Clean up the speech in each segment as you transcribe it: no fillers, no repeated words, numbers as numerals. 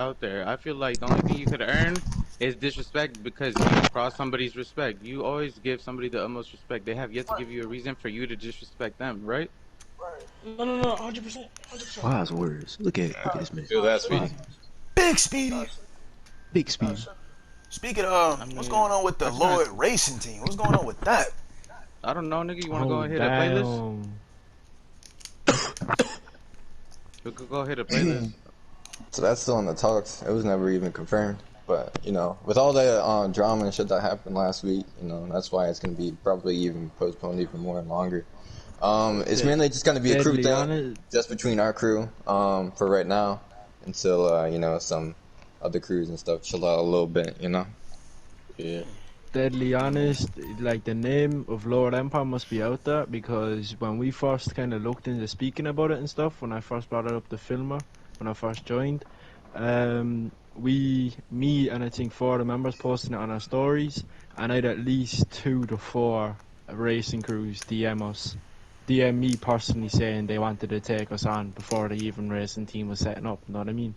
out there. I feel like the only thing you could earn is disrespect because you cross somebody's respect. You always give somebody the utmost respect. They have yet to give you a reason for you to disrespect them, right? Right. No, 100%, 100%. Wise words. Look at this man. Feel that, Wise. Speedy? Big Speedy. Big speed. Speaking of, I what's mean, going on with the that's not. Lord Racing team? What's going on with that? I don't know, nigga. You want to go Oh, ahead and playlist? damn. We could go ahead and playlist. So that's still in the talks. It was never even confirmed. But, you know, with all the drama and shit that happened last week, you know, that's why it's going to be probably even postponed even more and longer. It's mainly just going to be a crew thing, just between our crew, for right now, until, you know, some other crews and stuff chill out a little bit, you know? Yeah. Deadly honest, like the name of Lord Empire must be out there because when we first kind of looked into speaking about it and stuff, when I first brought it up to Filmer, when I first joined, me and I think 4 of the members posting it on our stories, and I had at least 2 to 4 racing crews DM me personally saying they wanted to take us on before the even racing team was setting up. You know what I mean?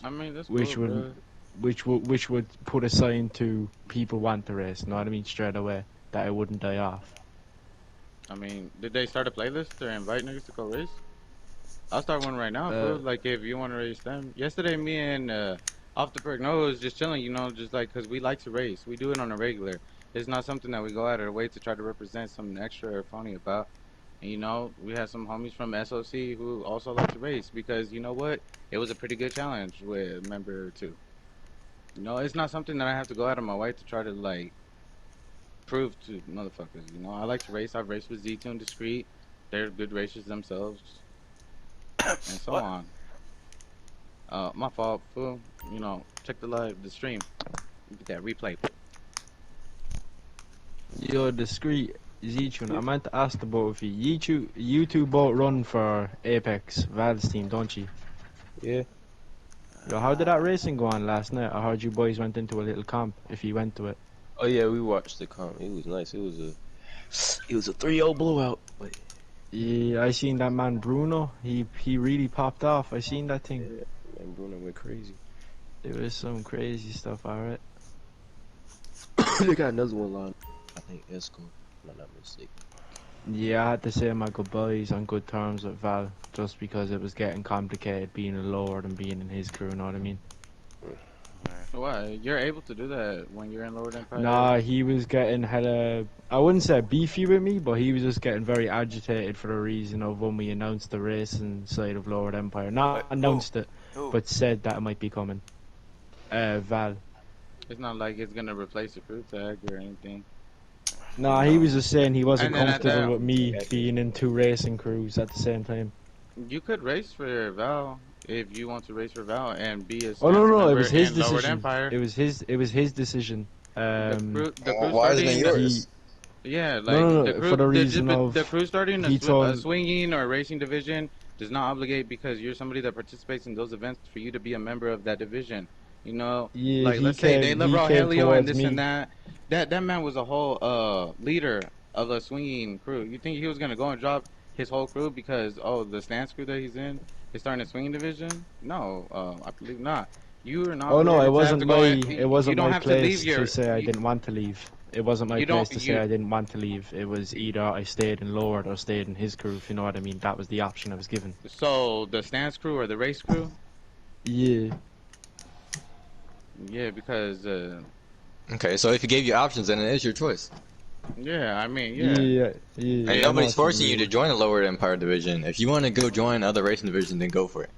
I mean, that's Which cool, would bro. which would put a sign to people want to race, you know what I mean, straight away, that it wouldn't die off. I mean, did they start a playlist or invite niggas to go race? I'll start one right now, Uh, fool. Like, if you want to race them. Yesterday, me and Off the Perk Nose was just chilling, you know, just like, because we like to race. We do it on a regular. It's not something that we go out of our way to try to represent something extra or funny about. And, you know, we have some homies from SOC who also like to race because, you know what? It was a pretty good challenge with a member or two. You know, it's not something that I have to go out of my way to try to, like, prove to motherfuckers. You know, I like to race. I've raced with Z2 and Discreet. They're good racers themselves, and so What? on. My fault, fool. You know, check the stream. Get that replay. Yo, discreet Zichun, I meant to ask the both of you. You two both run for Apex Val's team, don't you? Yeah. Yo, how did that racing go on last night? I heard you boys went into a little camp, if you went to it. Oh yeah, we watched the comp. It was nice. It was a 3-0 blowout. But Yeah, I seen that man Bruno. He really popped off. I seen that thing. yeah, man, Bruno went crazy. There was some crazy stuff, alright. They got another one lined. I think Esco, if I'm not mistaken. Yeah, I had to say my goodbyes on good terms with Val, just because it was getting complicated being a lord and being in his crew, you know what I mean? Why? You're able to do that when you're in Lower Empire? Nah, he was getting hella, I wouldn't say beefy with me, but he was just getting very agitated for the reason of when we announced the racing side of Lower Empire. Not announced it, Who? but said that it might be coming. Val. It's not like it's gonna replace the crew tag or anything. Nah, he was just saying he wasn't And then at comfortable that, with me being in 2 racing crews at the same time. you could race for Val if you want to race for Val and be a Oh no, Stance no, it member was his in Lower decision. Empire. It was his decision. The crew Why isn't it starting. yours? Yeah, like No, the crew, for the reason of the crew starting he a told swinging or racing division does not obligate because you're somebody that participates in those events for you to be a member of that division. You know, yeah, like let's say they love he came Rogelio and towards this and me. that. That man was a whole leader of a swinging crew. You think he was gonna go and drop his whole crew because the stance crew that he's in is starting a swinging division? No, I believe not. You are not Oh no, obligated to have to go. it You wasn't don't my have to leave place to your. say I You, didn't want to leave. It wasn't my you place don't to say you I didn't want to leave. It was either I stayed in Lord or stayed in his crew, if you know what I mean. That was the option I was given. So the stance crew or the race crew? Yeah. Yeah, because Okay, so if he gave you options, then it is your choice. yeah, I mean, yeah. Yeah, And I know nobody's what forcing you to mean. join the lower Empire division. If you want to go join other racing division, then go for it.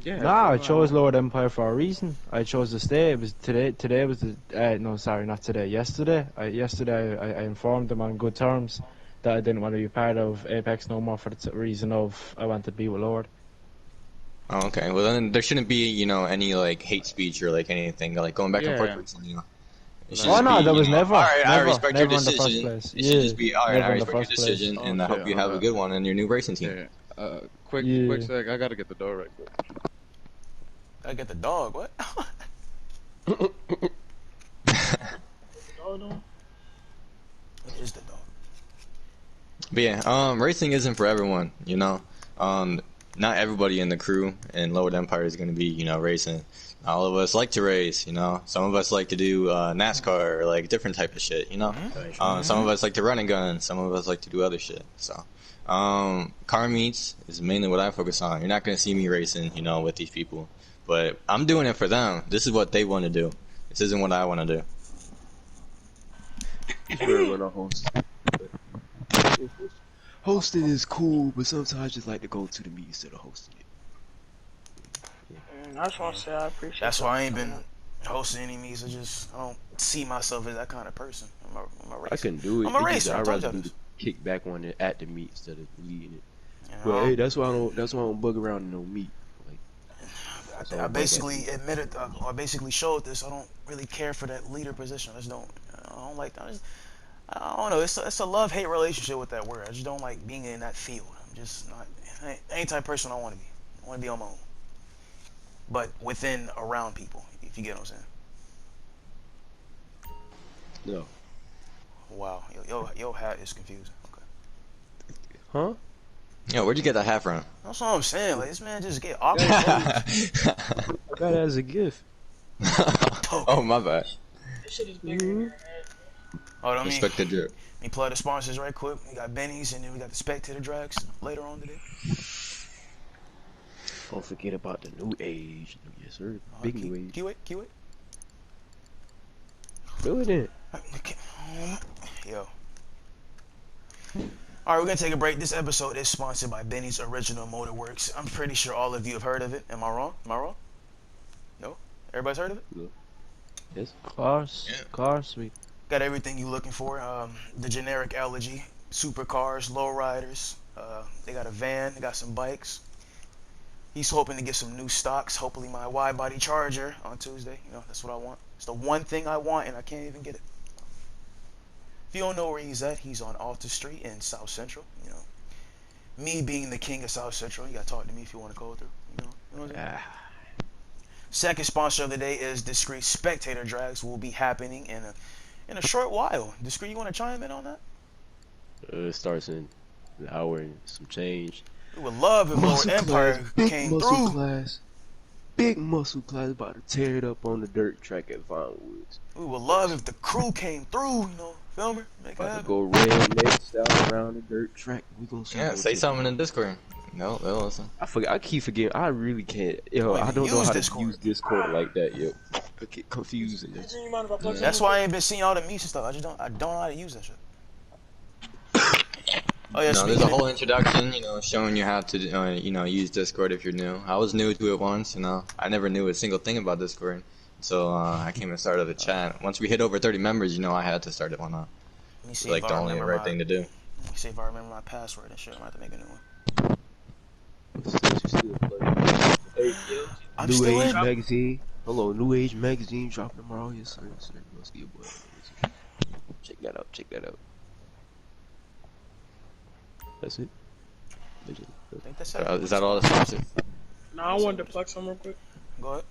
Yeah. Nah, I so, chose Lord Empire for a reason. I chose to stay. It was today. Today was the no, sorry, not today. Yesterday. I informed them on good terms that I didn't want to be part of Apex no more for the reason of I wanted to be with Lord. Oh, okay. Well, then there shouldn't be, you know, any like hate speech or like anything like going back and forth yeah. with you know. It should Like, Oh just be, no, there you was know, never, all right, I never, respect your never in the first decision. place. It should Yeah, just be, all right, I never in the respect your first place. decision, oh and I shit, hope you hold have a up. good one in your new racing team. Yeah. Quick Yeah. sec. I gotta get the door right quick. I get the dog. What? Yeah. What is the dog? But yeah, racing isn't for everyone, you know. Not everybody in the crew and Lower Empire is going to be, you know, racing. All of us like to race, you know. Some of us like to do NASCAR or like different type of shit, you know. Some of us like to run and gun. Some of us like to do other shit. So, car meets is mainly what I focus on. You're not gonna see me racing, you know, with these people, but I'm doing it for them. This is what they want to do. This isn't what I want to do. It's rare when I host. Hosting is cool, but sometimes I just like to go to the meet instead of hosting it. I just want to say I appreciate. That's y'all why I ain't coming been out. hosting any meets. I don't see myself as that kind of person. I'm a racer. I can do it. I'm a It's just racer. I I'd told rather y'all do this. the kickback on it at the meet instead of leading it. You But know, hey, that's why I don't bug around in no meet. Like, that's why I I don't bug basically admitted, I basically showed this. I don't really care for that leader position. I don't like that. I don't know. It's a love-hate relationship with that word. I just don't like being in that field. I'm just not any type of person I want to be. I want to be on my own, but around people. If you get what I'm saying. No. Wow, your hat is confusing. Okay. Huh? Yo, where'd you get that hat from? That's what I'm saying. Like this man just get awkward. I got it as a gift. Oh, my bad. This shit is bigger in your head. Hold on, Respect the drip. Let me plug the sponsors right quick. We got Benny's and then we got the Spectator Drags later on today. Don't forget about the new age. Yes, sir. Big new age. Keyway. Do it in. Yo. Alright, we're gonna take a break. This episode is sponsored by Benny's Original Motorworks. I'm pretty sure all of you have heard of it. Am I wrong? No? Everybody's heard of it? Yes. Of course, we. Got everything you're looking for. The generic elegy, supercars, lowriders. They got a van. They got some bikes. He's hoping to get some new stocks. Hopefully my wide body Charger on Tuesday. You know, that's what I want. It's the one thing I want, and I can't even get it. If you don't know where he's at, he's on Alta Street in South Central. You know, me being the king of South Central, you gotta talk to me if you want to go through. You know what I'm saying? Second sponsor of the day is Discreet Spectator Drags. Will be happening in a short while. Discreet, you want to chime in on that? It starts in an hour and some change. We would love if Lower Empire big came muscle through. class. Big muscle class about to tear it up on the dirt track at Vinewood. We would love if the crew came through. You know, film her, make it About to happen. go redneck style around the dirt track. We gonna see. Yeah, say something in Discord. No, they'll listen. I keep forgetting. I really can't. Yo, Wait, I don't know use how Discord. to use Discord like that. Yo, I get confused. in this. You mind if I plug That's something? why I ain't been seeing all the meets and stuff. I don't know how to use that shit. Oh yeah, No, there's a speaking whole introduction, you know, showing you how to, use Discord if you're new. I was new to it once, you know. I never knew a single thing about Discord, so I came and started the chat. Once we hit over 30 members, you know, I had to start it one up. let me see Like if the I only remember right my, thing to do. Let me see if I remember my password and shit. I'm gonna have to make a new one. Hey, I'm New still Age in. magazine. Hello, New Age magazine dropping tomorrow. Yes, sir. Yes, sir. Must be a boy. Check that out. Check that out. That's it. I think that's it. Is that all the sponsors? No, I wanted to plug something real quick. Go ahead.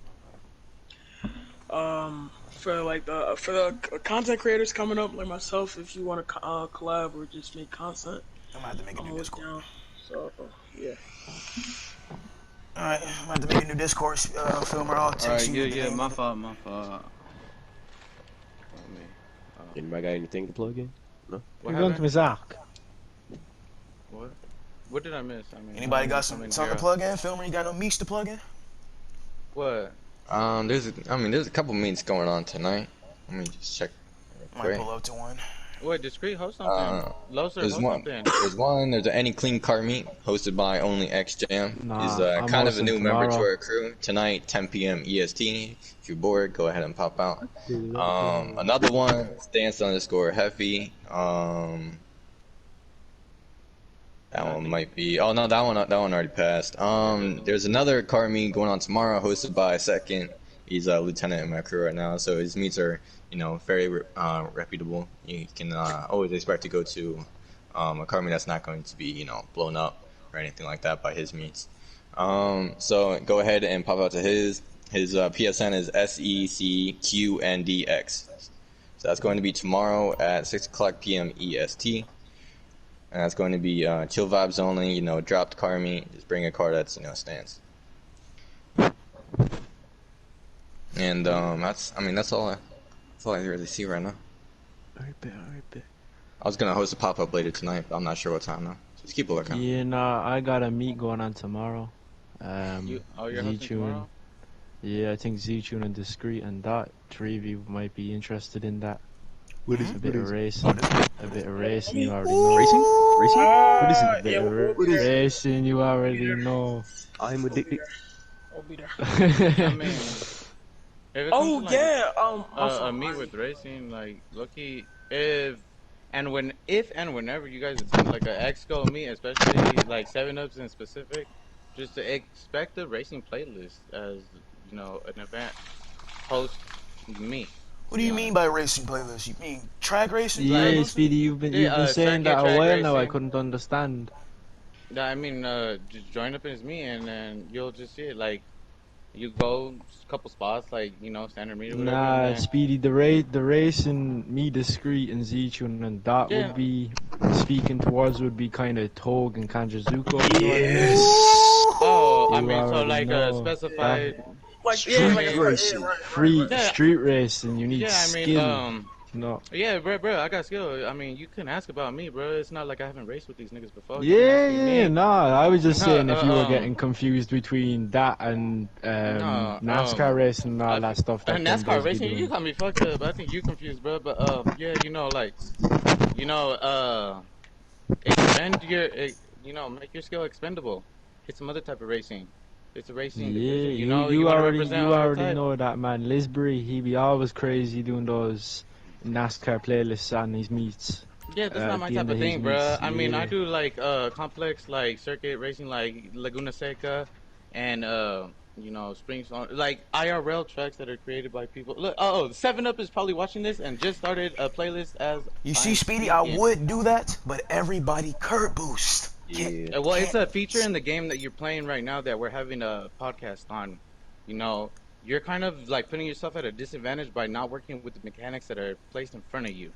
For the content creators coming up like myself, if you want to collab or just make content, I'm gonna have to make a I'm new always Discord. down. So yeah. Alright, I'm gonna have to make a new Discord. Filmer, I'll text Alright, you. the name my of it. fault. Anybody got anything to plug in? No. What You're going to happened? miss Ark. What? What did I miss? I mean, Anybody got something something to plug in? Filmer, you got no meets to plug in? What? There's a couple meets going on tonight. Let me just check real Might quick. pull up to one. What? Discreet host something. Loser There's host one. something. There's an Any Clean Car Meet hosted by Only X Jam. Nah, He's I'm kind of a hosting new member to tomorrow. our crew. Tonight, 10 p.m. EST. If you're bored, go ahead and pop out. Another one, Stance_Hefty. That one might be. Oh no, that one already passed. There's another car meet going on tomorrow, hosted by Second. He's a lieutenant in my crew right now, so his meets are, very reputable. You can always expect to go to a car meet that's not going to be, blown up or anything like that by his meets. So go ahead and pop out to his. His PSN is SECQNDX. So that's going to be tomorrow at 6 o'clock p.m. EST. And that's going to be chill vibes only, dropped car meet. Just bring a car that's, stands. And that's all I really see right now. Alright, bet, alright, bet. I was gonna host a pop up later tonight, but I'm not sure what time though. Just keep a lookout. Yeah, nah, I got a meet going on tomorrow. You're hosting Z-Tune. tomorrow? Yeah, I think Z-Tune and Discreet and Dot, three of you might be interested in that. What is A it? bit What of is it? racing. A bit of racing, you already Ooh. know. Racing? Racing? What is it? A bit Yeah, of What is it? racing, you we'll be already there. know. I'm We'll be addicted. there. We'll be there. I mean, if it comes to Oh like yeah. My a fault. meet with racing, like lucky if and whenever you guys attend like a exco meet, especially like 7-Ups in specific, just to expect the racing playlist as an event post meet. What To do be you mean honest, by racing playlist? You mean track racing, track like Yeah, boosting? Speedy, you've been saying circuit that a track while now. I racing. couldn't understand. I mean, just join up in his meet and then you'll just see it. Like you go a couple spots, like standard meet or whatever, and Nah, then Speedy, the race and me, Discreet and Z-Tune and Dot yeah. would be speaking towards would be kind of Tog and Kanjazuko. You know what I mean? Yes. Oh, I You mean, so already like know. That specified. Like I yeah, Street like mean, yeah, racing. right. free yeah, street racing, you need yeah. I mean, skill. No. yeah, bro, I got skill. I mean, you can ask about me, bro. It's not like I haven't raced with these niggas before. You can ask Yeah, me. yeah, nah. I was just No, saying if you were getting confused between that and no, NASCAR racing and all I that think stuff that them NASCAR boys be racing. You doing. got me fucked up. I think you confused, bro. But yeah, like, you know, uh, expend your, make your skill expendable. It's some other type of racing. It's a racing Yeah, division. you You you want to already represent you all already type. know that man. Lisbury, he be always crazy doing those NASCAR playlists on his meets. Yeah, that's not At my the type end of of his thing, bro. meets, I mean, I yeah. do like complex like circuit racing, like Laguna Seca, and Springs on like IRL tracks that are created by people. Look, 7 Up is probably watching this and just started a playlist as You see, I'm Speedy, I speaking. would do that, but everybody curb boost. Yeah. Well, it's Can't. a feature in the game that you're playing right now that we're having a podcast on. You know, you're kind of like putting yourself at a disadvantage by not working with the mechanics that are placed in front of you.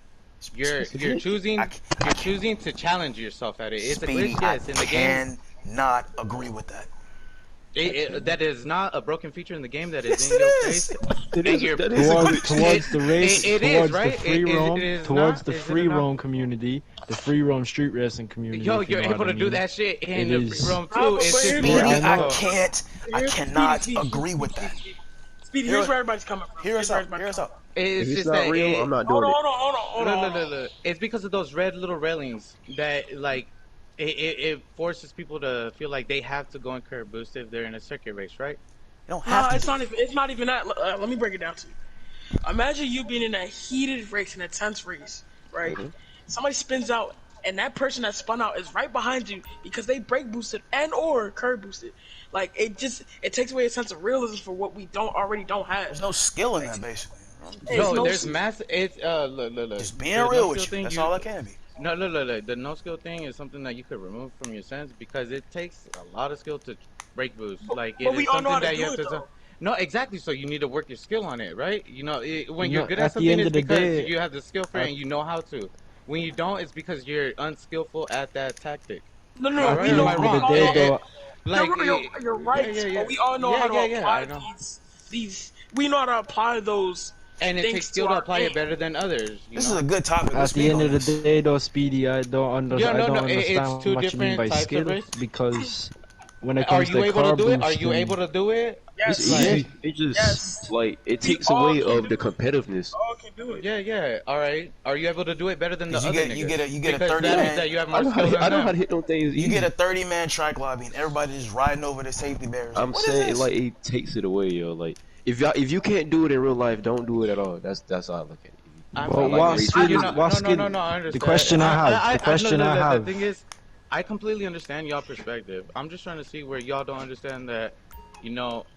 You're It's a you're glitch. I, choosing I you're can't. choosing to challenge yourself at it. It's a Speedy, glitch, I yes, in the game. cannot agree with that. That is not a broken feature in the game. That is Yes, in it your is. face, and you're That is a glitch. Towards the race, it is towards the right. free It roam, is towards not. the Is it free not? roam community, the free roam street racing community, Yo, if you you're know what able I to do mean. that shit in It the free is. roam Nah, too. but It's just Yeah, Speedy, I more I know. so. can't. I Here's cannot Speedy, agree with that. Speedy, Hear, here's where everybody's coming from. hear us Here's where out. everybody's Hear us coming out. If It's it's just not that real, I'm it. not from. Hold doing on, it. hold on, hold on, hold on, hold on. Look. It's because of those red little railings that like it forces people to feel like they have to go in curb boost if they're in a circuit race, right? You don't have Nah, to it's do not it. even. It's not even that. Let me break it down to you. Imagine you being in a heated race, in a tense race, right? Mhm. Somebody spins out, and that person that spun out is right behind you because they brake boosted and or curb boosted. Like it takes away a sense of realism for what we don't There's have. no skill in Like that, basically. it's Yo, no. there's mass. It's look. Just being The no real skill with you. thing That's you all I can be. no look. The no skill thing is something that you could remove from your sense because it takes a lot of skill to break boost. Like it But we is all know how something to that you do have it to. though. No, exactly. So you need to work your skill on it, right? When you're No, good at at the something, end it's of the because day, you have the skill for it at and you know how to. When you don't, it's because you're unskillful at that tactic. No, Am I no, at right we or the am know. I end of the We wrong? all day, know. though, Like, You're yeah, right, but we all know how to yeah. I apply know. these. We know how to apply those And it takes things to skill to our apply game. it better than others. This is a good topic. Let's at the speak end on of the this. day, though, Speedy, Yeah, I don't no. It's understand two what you mean different by types of skill race. because when it Are comes you to able to car do it? Are you able boosting, to do it? It's Yes, yeah, easy. It just yes. like it We takes all away can of do the it. competitiveness. All can do it. Yeah. All right. Are you able to do it better than the Because you other get you get niggas? a you get a Because 30 that means man that you have I more know how skill to, than I know how to them. hit them things you get easy. a 30-man track lobby and everybody just riding over the safety barriers. Like, I'm what is saying this? like it takes it away, yo. Like if you can't do it in real life, don't do it at all. That's how I look at it. I I but mean, like what racing. skill? What skill? no. I The understand. question I have, the No, question I the have. thing is, I completely understand y'all perspective. I'm just trying to see where y'all don't understand that,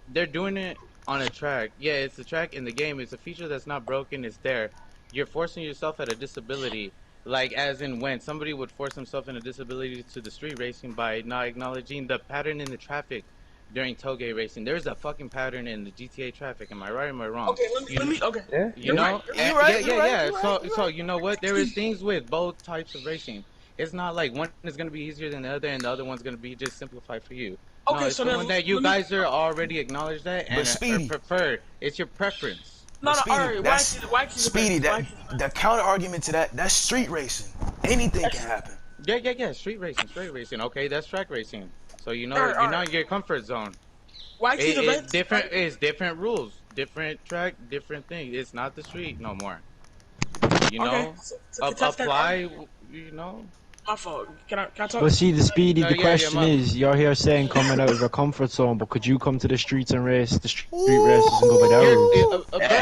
they're doing it on a track. Yeah, it's a track in the game. It's a feature that's not broken. It's there. You're forcing yourself at a disability, like as in when somebody would force himself in a disability to the street racing by not acknowledging the pattern in the traffic during tollgate racing. There's a fucking pattern in the GTA traffic. Am I right or am I wrong? Okay, let You me. Okay, Yeah, you you're yeah. right. know You're You right. right? You right? yeah You right? You so right? you know what, there is things with both types of racing. It's not like one is going to be easier than the other and the other one's going to be just simplified for you. No, Okay, it's so the then one that you let me. guys are already acknowledged that But and are Speedy, preferred. It's your preference. No, but no. All Speedy, right. that's Waxy's the Speedy. best. That Waxy's the the best. counter argument to that's street racing. Anything can happen. Yeah, yeah, yeah. Street racing, straight racing. Okay, that's track racing. So All right, all you're right. not in your comfort zone. Waxy's It's events, right? different. It's different rules, different track, different thing. It's not the street no more. You Okay, know, so to contest that apply. argument, You know. my fault. Can I talk? But see, the Speedy, No, the yeah, yeah, question my, is, you're here saying coming out of your comfort zone, but could you come to the streets and race the street races and go by their you're, rules?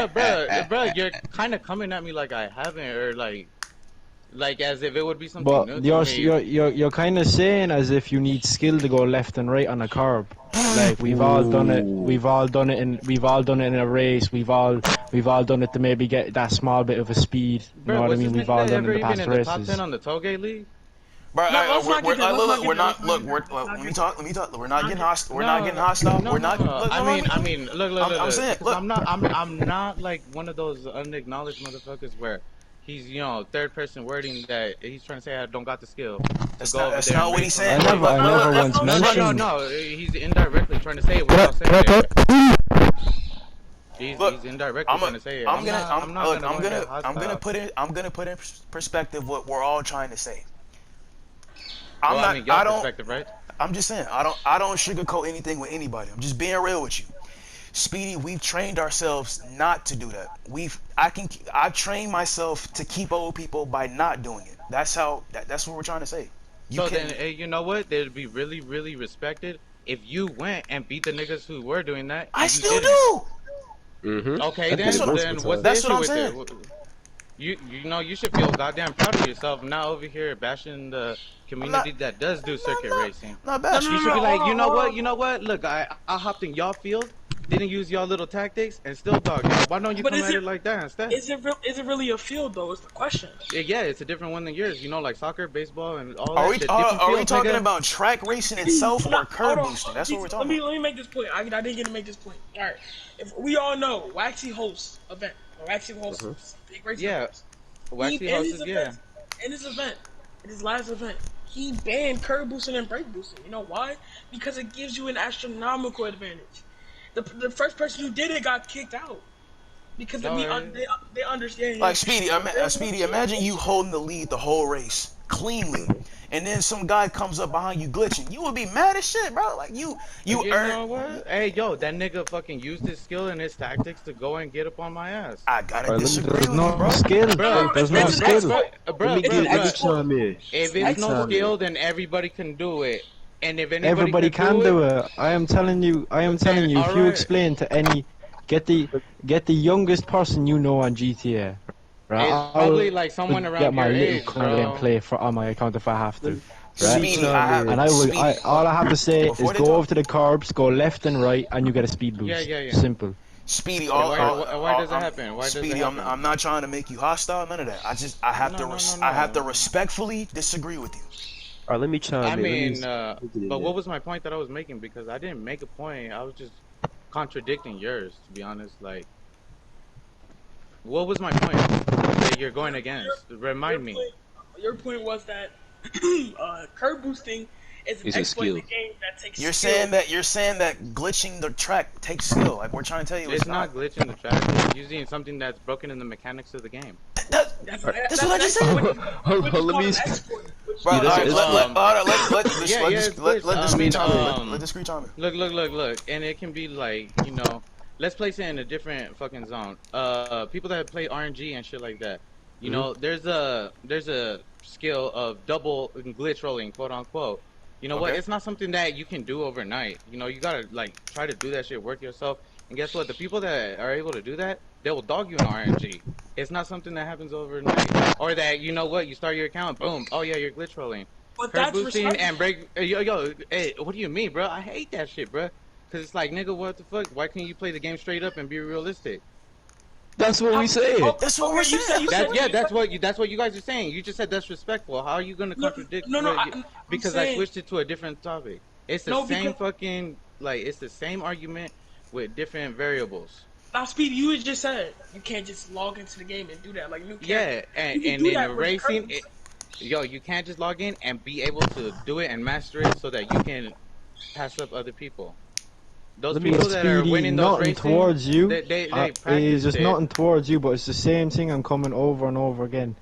bruh, you're kind of coming at me like I haven't, or like as if it would be something But new to me. you're kind of saying as if you need skill to go left and right on a curb. Like we've all done it. Ooh. We've all done it in a race. We've all done it to maybe get that small bit of a speed. You know Bruh, what I was mean? this We've nigga all that done it in ever the even past in the top 10 races. on the Tollgate League? Bro, No, let's not get there. Let's not get there. Let's not look, get we're, there. Let's let not me get talk, there. let me talk. We're Let's not not getting get hostile. We're not getting No, hostile. no, We're no, not. no. Look, I no, mean, let I me, mean, I'm look, saying, because look. I'm not like one of those unacknowledged motherfuckers where he's, third person wording that he's trying to say I don't got the skill to go over That's there not and what race he's on the saying. I Look, never, street. look, I look, never look. once That's No, no, not no, mentioned. no. He's indirectly trying to say it without saying it. Look, He's indirectly I'm a, trying to say it. I'm gonna, I'm not look, gonna go in there hostile. I'm gonna put in perspective what we're all trying to say. Well, I'm I not, mean, your perspective, right? I'm just saying, I don't sugarcoat anything with anybody. I'm just being real with you. Speedy, we've trained ourselves not to do that. I've trained myself to keep old people by not doing it. That's what we're trying to say. You So then, can, you know what? They'd be really, really respected if you went and beat the niggas who were doing that I and you still didn't. do. Mm-hmm. Okay, I did That's it what, multiple then what's times. the that's what issue I'm with saying. it? You should feel goddamn proud of yourself, not over here bashing the I'm community not, that does do circuit racing. I'm not No, no, bashing You no, you. should no. be Hold like, on, hold on. you know what? Look, I hopped in y'all field, didn't use y'all little tactics, and still dog y'all. Why don't you But come is at it it like that instead? is it real? Is it really a field though? Is the question. Yeah, it's a different one than yours. Like soccer, baseball, and all that shit. Different Are we fields, talking nigga. about track racing itself No, or hold curb on. boosting? That's what we're Let talking me about. let me make this point. I didn't get to make this point. All right. If we all know Waxy hosts event, or Waxy hosts Mm-hmm. big racing Yeah, events. He Waxy houses, yeah. in his event, in his last event, he banned curb boosting and brake boosting. You know why? Because it gives you an astronomical advantage. The first person who did it got kicked out because All right. they understand. Like There's no Speedy, chance. imagine you holding the lead the whole race cleanly, and then some guy comes up behind you glitching. You would be mad as shit, bro. Like you You earned. know what? Hey, yo, that nigga fucking used his skill and his tactics to go and get up on my ass. I gotta All right, let me disagree There's with you, no bro. skill. No, no, Bruh, There's no bruh, it's an bruh, skill. exploit. bruh, let me bruh, It's bruh, an get let me bruh. exploit. chime in. If Let me it's no chime in. skill, then everybody can do it. And if anybody Everybody can can do it, do it. I am telling you. I am telling then you. If all you right. explain to any, get the get the youngest person you know on GTA. Right, It's I will probably like someone get around my your little age, coin and bro. play for on my account if I have Let to. me, let Right, me Speedy, chime and in. I will. Speedy. All I have to say is Before they go talk, over to the curbs, go left and right, and you get a speed Yeah, boost. yeah, yeah. Simple. Speedy, And why does it I'm happen? Why does it Speedy. happen? I'm not trying to make you hostile. None of that. I have No, no, no, I have to no. respectfully disagree with you. All right, let me I chime in. mean, Let me get in but there. what was my point that I was making? Because I didn't make a point. I was just contradicting yours, to be honest. Like, what was my point that you're going Your against? your Remind me. point your point was that curb boosting is an It's a exploit in the skill. game that takes You're skill. saying that glitching the track takes skill. Like we're trying to tell you, it's It's not. not glitching the track. It's using something that's broken in the mechanics of the game. That's All right. That's that's what I an just exploit, said. which Hold is on, let called me. an exploit. Which is Bro, Yeah, all called that's an right, it's exploit. Yeah, yeah, it's glitched. let I this screen mean, chime in. Let this screen chime in. look, and it can be like, let's place it in a different fucking zone. People that play RNG and shit like that, Mm-hmm. there's a skill of double glitch rolling, quote unquote. You know what? Okay. It's not something that you can do overnight. You gotta like try to do that shit, work yourself. And guess what? The people that are able to do that, they will dog you in RNG. It's not something that happens overnight, or that you start your account, boom, oh yeah, you're glitch rolling. But Curb that's boosting respectable. and break. Yo, hey, what do you mean, bro? I hate that shit, bro. Cause it's like, nigga, what the fuck? Why can't you play the game straight up and be realistic? That's what we said. That's what we're Okay, saying. That's what you guys are saying. You just said that's respectful. How are you gonna no, contradict no, no. what? I'm Because I saying switched it to a different topic. It's the no because same fucking it's the same argument with different variables. now, Speedy, you just said you can't just log into the game and do that like new character. Yeah, and You can and do in that with curb racing, boosting. you can't just log in and be able to do it and master it so that you can pass up other people. Those Let me people that are Speedy, winning those nothing racing, towards you. they It's practiced just it. nothing towards you, but it's the same thing I'm coming over and over again.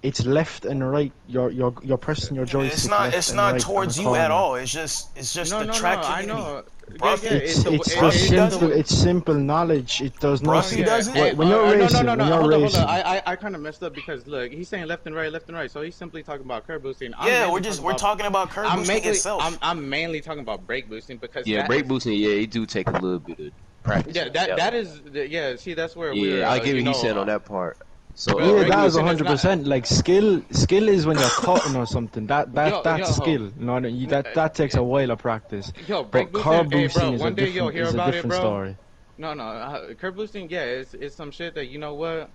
It's left and right. You're pressing your joystick left It's and not right on a towards you at corner. all. It's just No, the no, no. track I community. know. Yeah, yeah. Bruffy, It's the It's just Bruffy it's does it. simple. the It's simple knowledge. It does not. Oh Bruffy yeah. does it. Hey, When you're no, no, no, racing, no. when you're Hold on, hold on. racing, I kind of messed up because look, he's saying left and right. So he's simply talking about curb boosting. Yeah, we're talking about curb boosting itself. I'm mainly talking about brake boosting because Yeah, that brake is boosting. Yeah, it do take a little bit of practice yeah on that that one. that is yeah. See, that's where Yeah, we're I get what he's saying on that part. So but yeah, brake let that me is boosting is not 100%. Like skill is when you're cutting or something. That's yo skill. You know, that takes a while of practice. yo brake But boosting. car Hey, bro, boosting one day you'll hear is a about it, different bro. story. No, no, curb boosting. Yeah, it's some shit that you know what.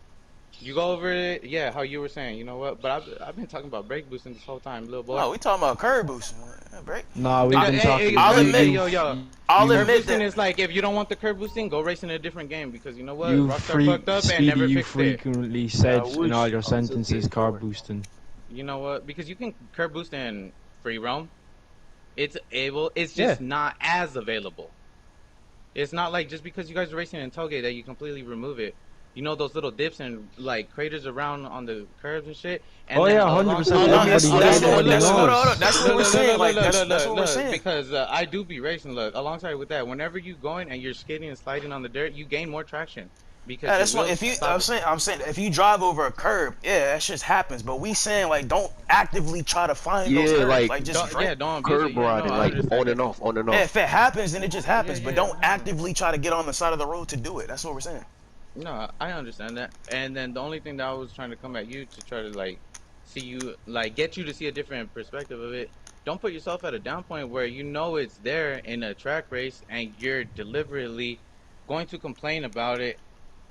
You go over it, yeah, how you were saying, you know what? But I've been talking about brake boosting this whole time, little boy. No, we talking about curb boosting. Break. Nah, we've Nigga, been hey, talking. hey, I'll curb, hey, admit, I'll curb admit boosting that. is like if you don't want the curb boosting, go race in a different game because you know what? you Rockstar fucked up and Speedy, never you fixed it. frequently I said in all wish your I was just sentences getting car bored. boosting. You know what? Because you can curb boost in free roam. It's Yeah. just not as available. It's not like just because you guys are racing in Toge that you completely remove it. You know those little dips and like craters around on the curves and shit, and Oh then yeah, 100%. Oh alongside no, that, Everybody that's knows. what Everybody that's hold on, hold on. knows. That's what we're saying. Like that's what we're look, saying. because I do be racing. Look, alongside with that, whenever you going and you're skidding and sliding on the dirt, you gain more traction because Yeah, your that's what wheels if you. stop. I'm saying if you drive over a curb, yeah, that shit happens. But we saying like don't actively try to find those Yeah, curbs. like Like just Don't yeah, drink. don't abuse it. curb Yeah, no, riding, I like understand on it. and off, on and Yeah, off. if it happens, then it just Yeah, happens. But yeah, don't no. actively try to get on the side of the road to do it. That's what we're saying. No, I understand that. And then the only thing that I was trying to come at you to try to like see you like get you to see a different perspective of it. Don't put yourself at a down point where you know it's there in a track race and you're deliberately going to complain about it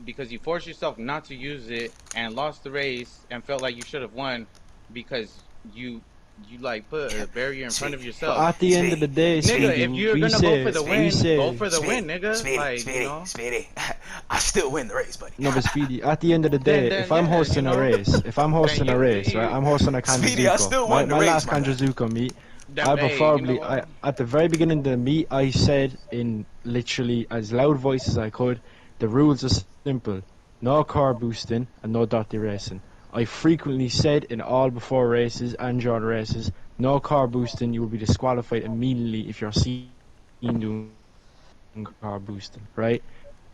because you forced yourself not to use it and lost the race and felt like you should have won because you like put a barrier in front Speedy, of But yourself. at the end of the day, Nigga, Speedy, if you're we gonna go for say the we win, go say for the win, nigga. Speedy, Like, you Speedy, know. Speedy. I still win the race, buddy. no, but Speedy. At the end of the day, Then if I'm yeah, you hosting a know. race, Then right? you I'm hosting a Speedy, I Kanjazuko. still won the My race, last my guy. Kanjazuko meet, that hey, you know what? I at the very beginning of the meet, I said in literally as loud voice as I could, the rules are simple: no car boosting and no dirty racing. I frequently said in all before races and during races, no car boosting. You will be disqualified immediately if you're seen doing car boosting. Right?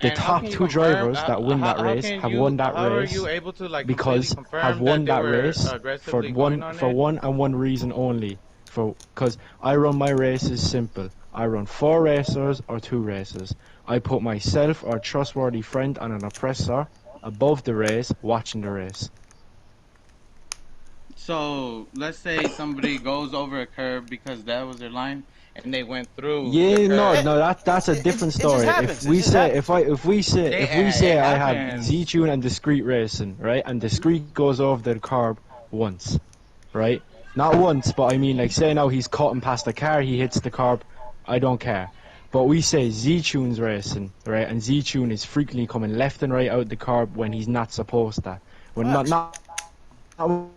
The And how top can you two confirm? drivers that win that How race can have you? won that How are you race able to like completely because have confirm that won they that were race aggressively going on for it? one and one reason only. For because I run my races simple. I run 4 racers or 2 racers. I put myself or a trustworthy friend on an oppressor above the race, watching the race. So let's say somebody goes over a curb because that was their line, and they went through the Yeah, no, curb. It, no, that's a different it just story. happens. It just happens. If we It say I have Z happens. Tune and discrete racing, right, and discrete goes over the curb once, right? Not once, but I mean, like, say now he's cutting past the car, he hits the curb, I don't care. But we say Z-Tune's racing, right, and Z-Tune is frequently coming left and right out the curb when he's not supposed to. When Facts. not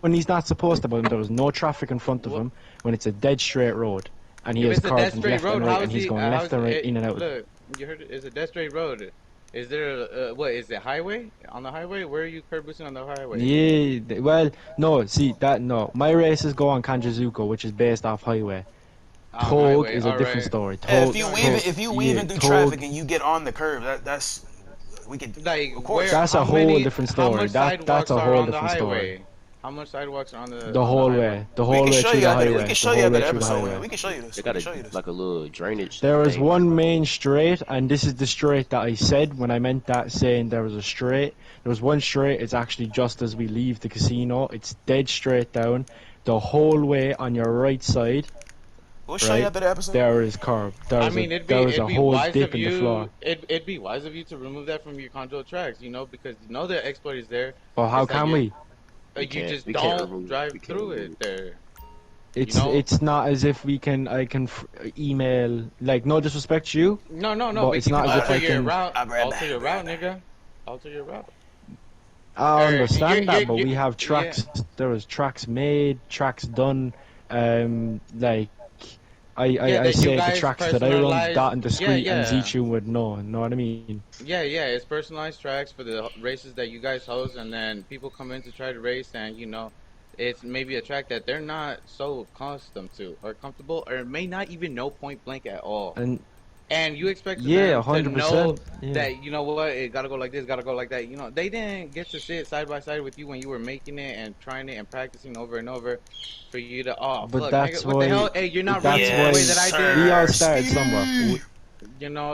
when he's not supposed to, but there was no traffic in front of What him, when it's a dead straight road, and he if has it's a dead curbs straight left and road? right, How and is he's he? going How's left and right, it? in and out. Look, you heard it. It's a dead straight road. Is there what is it? Highway on the highway? Where are you curb boosting on the highway? Yeah, well, no, see, no. My races go on Kanjazuko, which is based off highway. On Tog highway. is a All different right. story. Yeah, No, yeah. If you Yeah, weaving through traffic Tog, and you get on the curb, that's we could, Like of where? course. that's a whole different How story. much That's sidewalks a are whole on the different story. highway? How much sidewalks are The on the whole highway? way, the We whole can way show through you the after. We highway, can the show you whole after way the through the episode, man. highway. We can show you this. They We got can a show you this. like a little drainage There is thing. one main straight, and this is the straight that I said when I meant that, saying there was a straight. There was one straight, it's actually just as we leave the casino. It's dead straight down. The whole way on your right side, We'll show you right, after the episode. there is curb. I mean, There is it'd a be whole wise dip of in the you. floor. It'd be wise of you to remove that from your control tracks. You know, because you know the exploit is there. But how It's that can we? you just We can't don't remove it. drive We can't through remove it it. there. You know. It's not as if we can I can email, like, no disrespect to you, No, no, no. but But it's you can not as if alter I your can. route. I'll grab Alter that. I'll your grab route, that. nigga. Alter your route. I Or understand that, but you we have yeah. tracks. There was tracks made, tracks done. Like Yeah, I that you say the guys tracks that I run, personalize. that and Yeah, discreet and yeah. Z-Tune would know what I mean? Yeah, yeah, it's personalized tracks for the races that you guys host, and then people come in to try to race, and it's maybe a track that they're not so accustomed to or comfortable, or may not even know point blank at all. And And you expect yeah, them to know 100%. Yeah. that you know what, it gotta go like this, gotta go like that. They didn't get to sit side by side with you when you were making it and trying it and practicing over and over for you to, oh But fuck, nigga, that's what the why hell? Hey, you're not running that's it the way why that I Yes, did. we all sir. started somewhere. Speedy.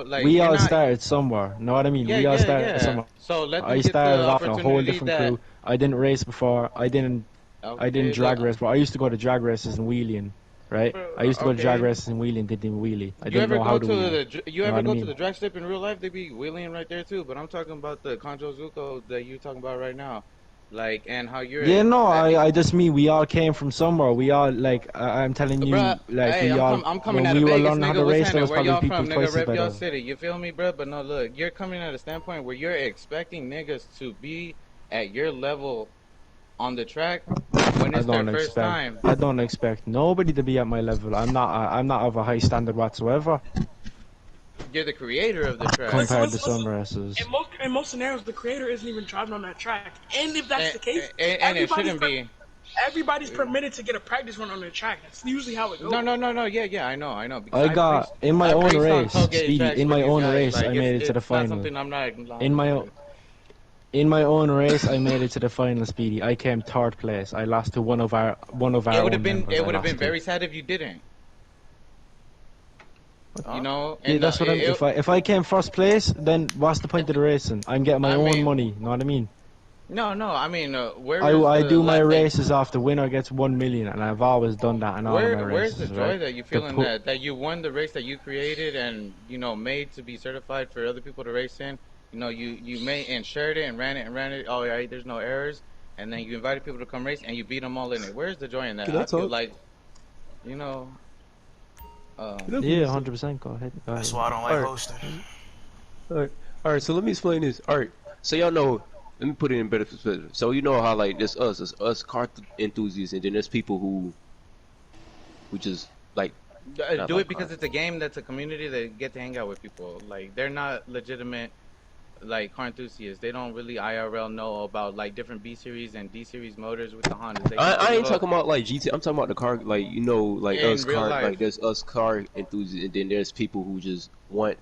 Like We you're all not. started somewhere. Know what I mean? Yeah, We all yeah, started yeah. somewhere. So let I them get the started off in a whole opportunity different that. crew. I didn't race before. I didn't Okay, look, drag race, but I used to go to drag races and wheeling, right? I used to go to drag okay. races and wheeling, didn't wheelie. I You didn't ever know go how to to wheelie. you Know ever what I go to the mean? drag strip in real life? They be wheeling right there too. But I'm talking about the Conjo Zuko that you're talking about right now, like, and how Yeah, you're, no, I just mean we all came from somewhere. We all like I'm telling bruh. you, like Hey, we all I'm coming when out we of were Vegas, learning how nigga. to What's race, there happening? was Where probably y'all people from, nigga? twice as Rep y'all better. city. You feel me, bruh? But no, look, you're coming at a standpoint where you're expecting niggas to be at your level on the track when it's their first time. I don't expect nobody to be at my level. I'm not of a high standard whatsoever You're the creator of the track. Listen, compared to listen, some listen. racers. In most scenarios, the creator isn't even driving on that track. And if that's the case, and it everybody's shouldn't per- be. everybody's permitted to get a practice run on their track. That's usually how it No, goes. no, no, no. Yeah, yeah, I know, because I got in my I've own raced on race, tailgate Speedy. tracks In with my these own guys. race, Like I made it to the it's not final. something I'm not In lying my to. in my own race, I made it to the final, Speedy. I came third place. I lost to one of our own members. It I would have been lost to. very sad if you didn't. Huh? Yeah, And that's what I'm. If I came first place, then what's the point of the racing? I'm getting my I own mean, money. Know what I mean? no, I mean, where is I the do my like, races off the winner gets 1 million, and I've always done that in all of my where's the races, right? joy that you The feel in put that you won the race that you created and made to be certified for other people to race in. You made and shared it and ran it. Oh, right, there's no errors, and then you invited people to come race and you beat them all in it. Where's the joy in that? Can I I feel talk? like you know, Can I um, yeah, please talk? 100%. Go ahead. Go That's ahead. why I don't like All right, hosting. all right, all right. So let me explain this. All right. So y'all know. Let me put it in better perspective. So you know how like there's us car enthusiasts, and then there's people who just like not do like it because cars. it's a game that's a community that get to hang out with people. Like they're not legitimate like car enthusiasts. They don't really IRL know about like different B series and D series motors with the Hondas. I They ain't look talking about like GT. I'm talking about the car, like like in us real car, life. like there's us car enthusiasts, and then there's people who just want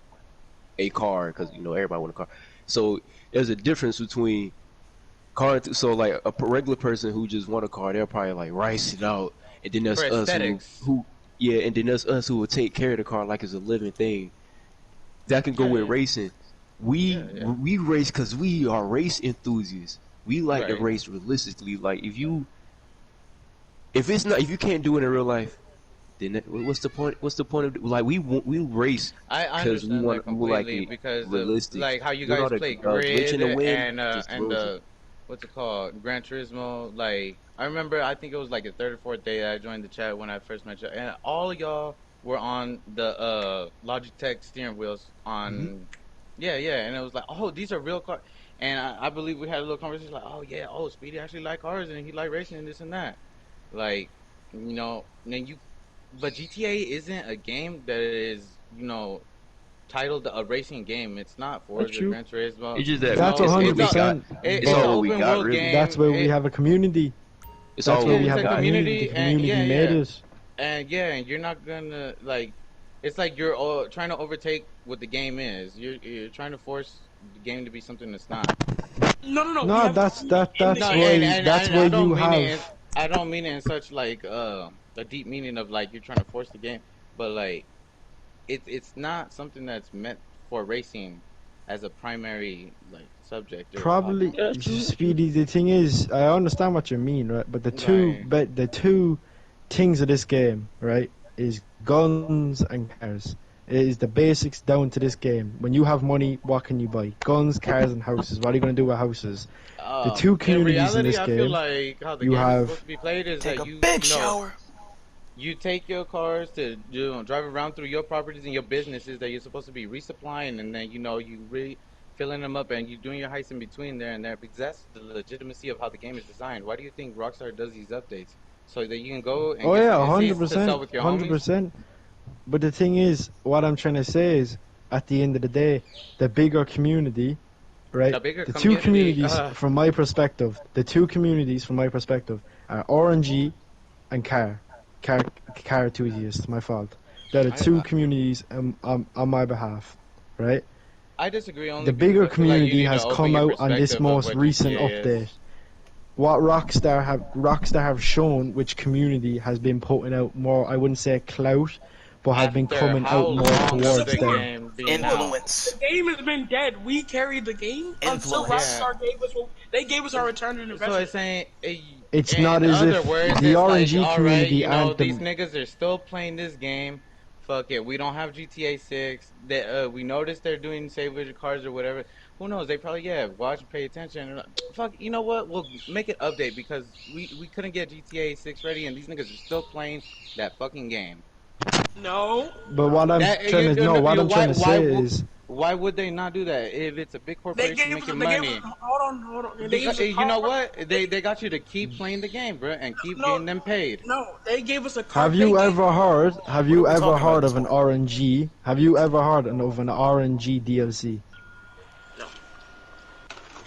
a car because everybody want a car. So there's a difference between so like a regular person who just want a car, they'll probably like rice it out, and then For there's us aesthetics. who yeah, and then there's us who will take care of the car like it's a living thing. That can go Yeah, with yeah, racing. yeah, yeah. We race because we are race enthusiasts. We like to Right. race realistically. Like if you can't do it in real life, then what's the point? What's the point of like we race I because understand that we like completely it because of realistic. like how you Doing all guys the play glitch grid in the wind just and ruins it. what's it called, Gran Turismo. Like I remember, I think it was like the third or fourth day I joined the chat when I first met you, and all y'all were on the Logitech steering wheels Hmm. on. Yeah, yeah, and it was like, oh, these are real cars, and I believe we had a little conversation like, oh yeah, oh Speedy actually like cars and he like racing and this and that, like then but GTA isn't a game that is, titled a racing game. It's not That's Forza, true. Gran Turismo. It's just that That's it's what we got. 100%. It's It's an all But what we open got, world really. that's game. where we have a community. It's That's all where what we we It's have a a got. community. The community, and community made us. and you're not gonna like. It's like you're all trying to overtake what the game is. You're trying to force the game to be something that's not. No, no, no. We No, have a community in the No, game. that's and why you have. I don't mean it in such like a deep meaning of like you're trying to force the game, but like it's not something that's meant for racing as a primary like subject or Probably, hobby. Yeah, that's true. That's true. Speedy. The thing is, I understand what you mean, right? Right. But the two things of this game, right, is guns and cars. It is the basics down to this game. When you have money, what can you buy? Guns, cars, and houses. What are you going to do with houses? The two In communities in reality, this I feel game, like how the you game is supposed have to be played is Take that a big shower. you take your cars to drive around through your properties and your businesses that you're supposed to be resupplying, and then you filling them up and you doing your heists in between there and there because that's the legitimacy of how the game is designed. Why do you think Rockstar does these updates so that you can go and oh get some yeah, hundred NCs to sell percent, with your hundred homies? percent. But the thing is, what I'm trying to say is, at the end of the day, the bigger community, right? The bigger The two community. communities, from my perspective, are RNG and car enthusiasts. My fault. They're the two communities on my behalf, right? I disagree only The because bigger I feel like you community need to has open come your out on this perspective of most what recent GTA is. update. What Rockstar have shown which community has been putting out more, I wouldn't say clout, but have been After coming how out more long of towards the Support. them. game being out? Influence. The game has been dead. We carried the game until Influence. Yeah. Rockstar gave us. They gave us our return on So investment. it's saying, It's not in as other if words, the it's like, RNG all right, community you know, aren't these the. niggas are still playing this game. Fuck it, we don't have GTA 6. We noticed they're doing save with your cars or whatever. Who knows? They probably watch and pay attention. Fuck, you know what? We'll make an update because we couldn't get GTA 6 ready, and these niggas are still playing that fucking game. No, But what I'm That trying to no, what I'm trying to say is why would they not do that if it's a big they corporation gave us. making They gave us. money? Hold on. They gave Because us a you car. know what? They got you to keep playing the game, bro, and keep No, getting them paid. no. They gave us a have carpe you diem. ever heard have What are you we ever talking about heard this of an point? RNG? Have you ever heard of an RNG DLC? No.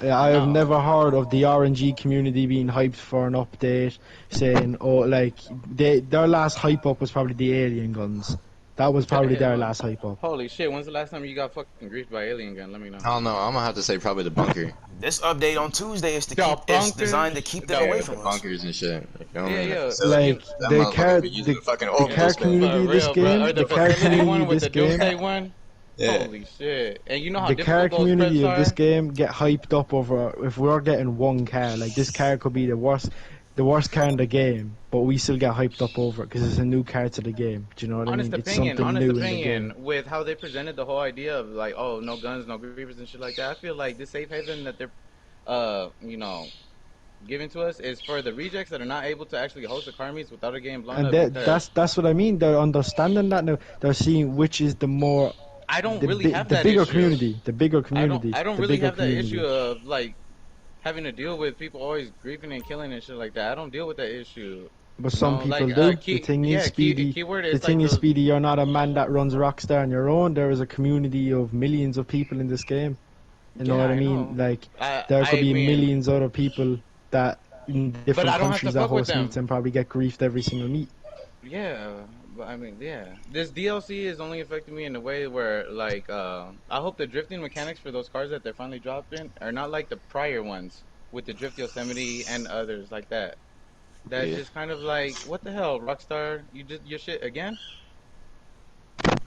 Yeah, I have No. never heard of the RNG community being hyped for an update, saying, "Oh, like their last hype up was probably the alien guns. That was probably their last hype up." Holy shit, when's the last time you got fucking griefed by alien gun? Let me know. I don't know. I'm gonna have to say probably the bunker. This update on Tuesday is The designed to bunkers? keep The- them away Yeah, the from us. bunkers and shit. You know what I Yeah, mean? The yeah. facility. Like That the motherfucker car, be using the fucking the orbital car scope. community For this real, bro. game, Or the the car facility one community with this the game, doomsday one? Yeah. Holy shit. And you know how the car difficult those community preps of this are? game get hyped up over if we're getting one car. Like this car could be the worst car in the game, but we still get hyped up over it because it's a new car to the game. Do you know what I mean? It's something Honest new in the game. opinion, with how they presented the whole idea of like, oh, no guns, no grievers and shit like that, I feel like this safe haven that they're, you know, giving to us is for the rejects that are not able to actually host the car meets without a game blown And up because that's what I mean. They're understanding that now. They're seeing which is the more I don't really have the that bigger issue. community, the bigger community, I don't the really bigger have that community. issue of like having to deal with people always griefing and killing and shit like that. I don't deal with that issue. But You some know, people like do. The thing is, Speedy. keyword The is thing like is, the Speedy. You're not a man that runs Rockstar on your own. There is a community of millions of people in this game. You know yeah, what I I mean? know. Like there could I be mean, millions of other people that in but different I don't have to countries that fuck with host meets them. and probably get griefed every single meet. Yeah, but I mean, yeah. This DLC is only affecting me in a way where, like, I hope the drifting mechanics for those cars that they're finally dropping are not like the prior ones with the Drift Yosemite and others like that. That's Yeah. just kind of like, what the hell, Rockstar? You did your shit again?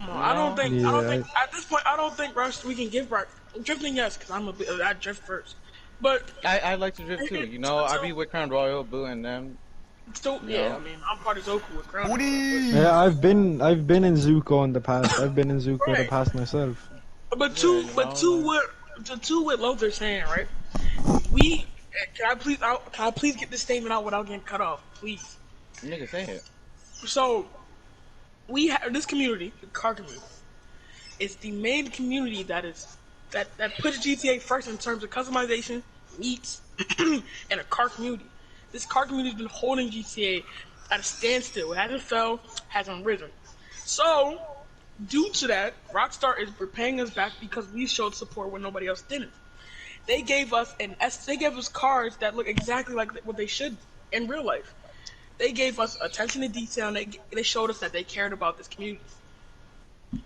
No, You know? I don't Yeah, think at this point. I don't think Rush. We can give Rush drifting. Yes, because I'm a bit. I drift first, but I like to drift too. You know, I be with Crown Royal, Boo, and them. still, You yeah. know? I mean, I'm part of Zoku with Crown. yeah. I've been in Zuko in the past. I've been in Zuko in the Right. past myself. But Yeah, you know. two what Lothar saying, right? We can I please get this statement out without getting cut off, please? Nigga, say it. So we have this community, the car community, is the main community that puts GTA first in terms of customization, meats, and a car community. This car community has been holding GTA at a standstill. It hasn't fell, hasn't risen. So, due to that, Rockstar is repaying us back because we showed support when nobody else didn't. They gave us they gave us cars that look exactly like what they should in real life. They gave us attention to detail, and they showed us that they cared about this community.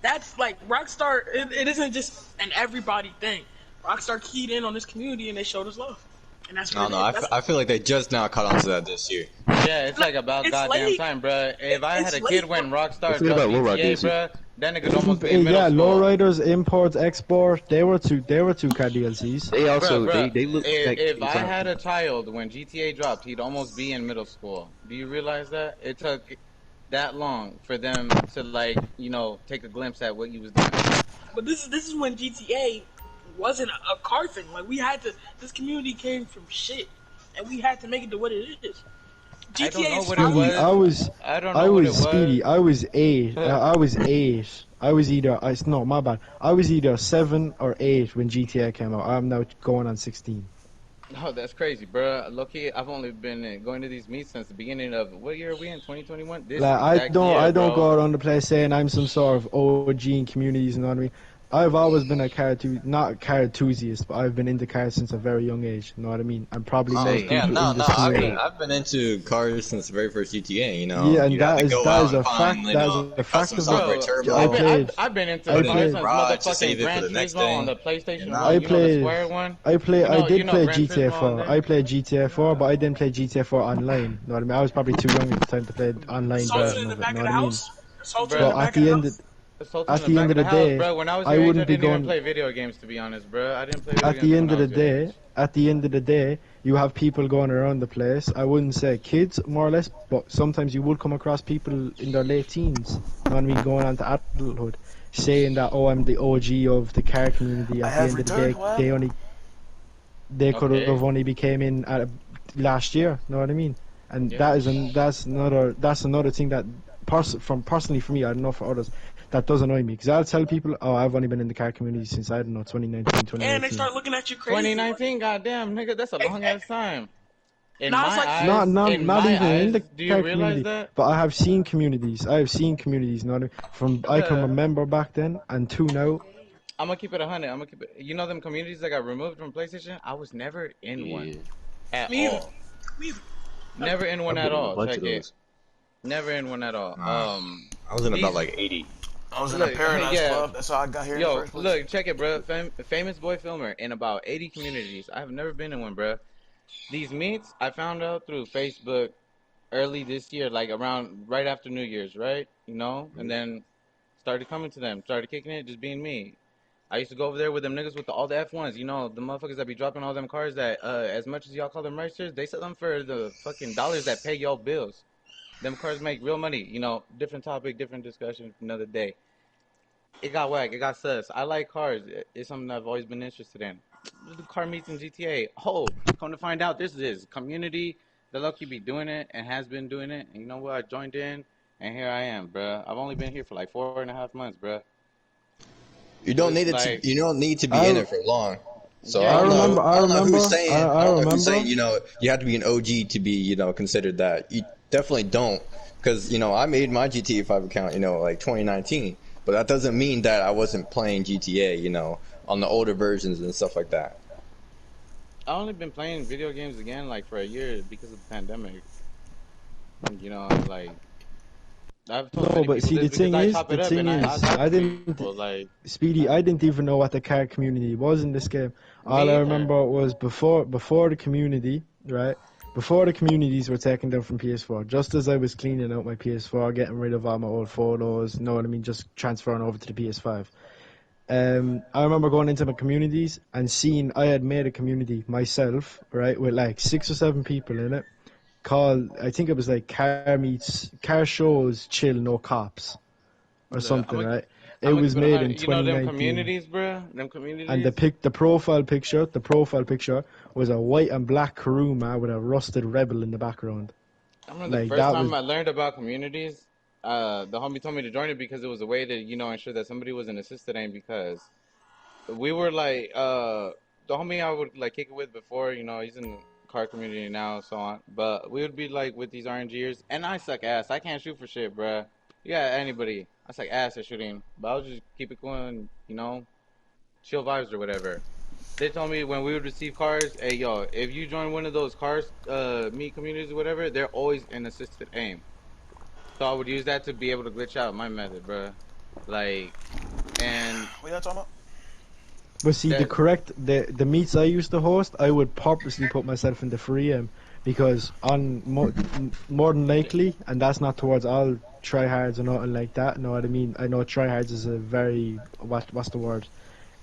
That's like Rockstar. It isn't just an everybody thing. Rockstar keyed in on this community, and they showed us love. And that's I what don't know. I feel like they just now caught on to that this year. Yeah, it's like about It's goddamn late. time, bruh. If I had It's a kid late, when Rockstar Let's think dropped about lowride GTA, this year. bruh, that nigga's almost be in middle Yeah, school. lowriders, import, export. They were two car DLCs. They also Bruh, they look like if I had a child when GTA dropped, he'd almost be in middle school. Do you realize that? It took that long for them to like, you know, take a glimpse at what he was doing. But this is when GTA wasn't a car thing. Like we had to. This community came from shit, and we had to make it to what it is. GTA I don't know is what it finally- was. I don't know what it was. Speedy. I was 8. I was 8. I was either no, my bad. I was either 7 or 8 when GTA came out. I'm now going on 16. Oh, that's crazy, bro. Low-key, I've only been going to these meets since the beginning of what year are we in? 2021. This Like exact year, I don't bro. go around the place saying I'm some sort of OG in communities. You know what I mean? I've always been a not a car enthusiast, but I've been into cars since a very young age. You know what I mean? And probably most Same. Yeah, people in no, no. this I've community. been Same. I've been into cars since the very first GTA. You know, Yeah, and you had to go that out is and a find, fact. you That is know, a a fact custom of it. software Bro, I I've turbo, been played. I've been into I put it in cars the played. since garage to motherfucking save it for Gran the next Turismo on day. the You PlayStation 1. I know, You know the played. square one. I You did know play Gran GTA Turismo on 4. there. I played GTA 4, but I didn't play GTA 4 online. You know what I mean? I was probably too young at the time to play the online Bro, Assaulted version in the of it. You back know of what the I mean? house. Assaulted in But the bro. back of the house. Assaulted in at the the back end of of the the house, day, bro. When I was I your age, I wouldn't be didn't even going. play video games, to be honest, bro. I didn't play video At the games when end I of the was your day, age. you have people going around the place. I wouldn't say kids, more or less, but sometimes you would come across people in their late teens. You know what I mean? Going on to adulthood, saying that, oh, I'm the OG of the car community. I At the have end of the returned. day, What happened? they could have Okay. only became in last year. You know what I mean? And Yeah. that's another thing that personally for me, I don't know for others, that does annoy me because I'll tell people, oh, I've only been in the car community since I don't know 2019, And they 2018. start looking at you crazy. Like, 2019, goddamn, nigga, that's a hey, long hey. ass time. Now it's like, In Not my even in eyes, the do you car realize community, that? but I have seen communities. I have seen communities. You know what I mean? From I can The remember back then and to now. I'm gonna keep it 100. I'm gonna keep it. You know them communities that got removed from PlayStation? I was never in one Yeah, at me either. all. Me either. Never in one I've at been in a all. bunch of Check it. those. Never in one at all. uh, I was in about These like 80. I was in a look, paradise yeah. club. That's how I got here in the Yo, first place. look, check it, bro. Famous boy filmer in about 80 communities. I have never been in one, bro. These meets I found out through Facebook early this year, like around right after New Year's, right? You know, and Mhm. then started coming to them, started kicking it, just being me. I used to go over there with them niggas with all the F1s, you know, the motherfuckers that be dropping all them cars that, as much as y'all call them racers, they sell them for the fucking dollars that pay y'all bills. Them cars make real money, you know, different topic, different discussion, another day. It got whack, it got sus. I like cars, it's something I've always been interested in. The car meets in GTA. Oh, come to find out, this is community. The Lucky be doing it and has been doing it. And you know what? I joined in, and here I am, bruh. I've only been here for like 4.5 months, bruh. You So don't it's need it to. like, You don't need to be in I it for long. So yeah, I you don't know. know, I don't know who's saying. I I don't know who's saying. remember. You know, you have to be an OG to be, you know, considered that. You definitely don't, because you know I made my GTA 5 account, you know, like 2019, but that doesn't mean that I wasn't playing GTA, you know, on the older versions and stuff like that. I only been playing video games again like for a year because of the pandemic. You know, like I've told No, many but people see, this because I chop the it up thing and I is, talk I to didn't, people like Speedy, I didn't even know what the car community was in this game. All me I either. remember was before the community, right? Before the communities were taken down from PS4, just as I was cleaning out my PS4, getting rid of all my old photos, you know what I mean, just transferring over to the PS5. I remember going into my communities and seeing I had made a community myself, right, with like 6 or 7 people in it, called I think it was like car shows, chill, no cops or Look, something, right? It I'm gonna was keep it made in 100. You know them 2019, communities, bro. Them and communities. the profile picture was a white and black Karuma with a rusted rebel in the background. I remember the Like first that time was I learned about communities. The homie told me to join it because it was a way to ensure that somebody was an assistant aim because we were like the homie I would like kick it with before, he's in the car community now, so on. But we would be like with these RNGers, and I suck ass. I can't shoot for shit, bruh. Yeah, anybody. I suck ass at shooting, but I'll just keep it going, chill vibes or whatever. They told me when we would receive cars, hey yo, if you join one of those cars, meet communities or whatever, they're always in assisted aim. So I would use that to be able to glitch out my method, bruh. Like, and What y'all talking about? But see, that the meets I used to host, I would purposely put myself in the free aim because more than likely, and that's not towards all tryhards or nothing like that. Know what I mean? I know tryhards is a very what's the word?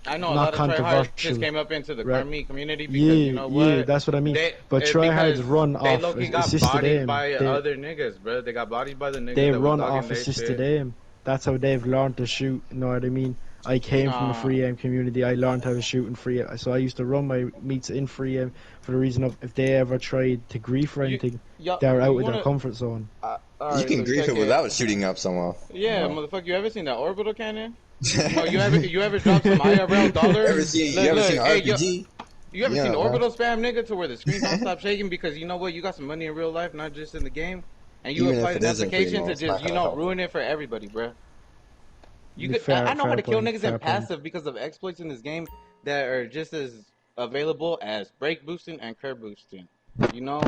I know a Not lot of tryhards just controversial, came up into the car right? meet community because you Yeah, know yeah, what? that's what I mean. They But tryhards because run they off low-key got assisted bodied aim. by other niggas, bro. They got bodied by the niggas They that was run dogging off their assisted shit. aim. That's how they've learned to shoot. You know what I mean? I came from a Nah, free aim community. I learned how to shoot in free aim. So I used to run my meets in free aim for the reason of if they ever tried to grief or you, anything, y'all, they're out you of their wanna? comfort zone. All You right, can so grief check it it. without shooting up someone. You Yeah, know. motherfucker, you ever seen that orbital cannon? You ever drop some IRL You ever dollar? seen? You Look, ever seen look, an hey, yo, RPG? You ever seen Yeah, man. orbital spam, nigga, to where the screen don't stop shaking because you know what? You got some money in real life, not just in the game, and you Even apply if the it isn't free, notification man, to it's not just gonna help ruin them. it for everybody, bruh. You could. I Fair, know how fair to kill point. niggas in Fair point. passive because of exploits in this game that are just as available as brake boosting and curb boosting. You know,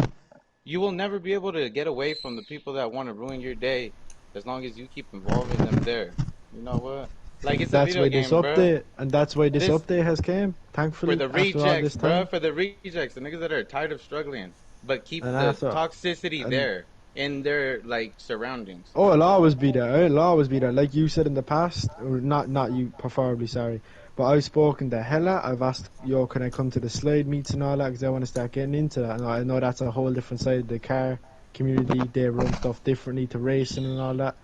you will never be able to get away from the people that want to ruin your day as long as you keep involving them there. You know what? Like it's a That's video why this game, bruh. update, and that's why this This update has came. for Thankfully, the after all rejects, this bruh. time, For the rejects, the niggas that are tired of struggling, but keep and the after, toxicity and there in their like surroundings. oh, it'll always be there. It'll always be there. Like you said in the past, or not you, preferably, sorry. But I've spoken to Hella. I've asked, yo, can I come to the slide meets and all that? Because I want to start getting into that. And I know that's a whole different side of the car community. They run stuff differently to racing and all that.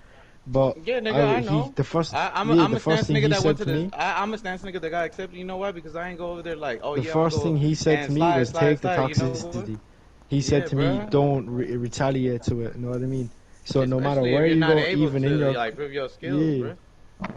But Yeah, nigga, I he, know. the first, I'm the a first stance thing nigga he that went said to to the. me, I'm a stance nigga that got accepted. You know why? Because I ain't go over there like, oh the yeah, I'm gonna first go thing he said to and me was take the slide. You know what? toxicity. He said Yeah, to me, bruh. don't retaliate to it. You know what I mean? So no matter Especially if where you're you not go, able even in to your, like prove your skills, yeah, bruh.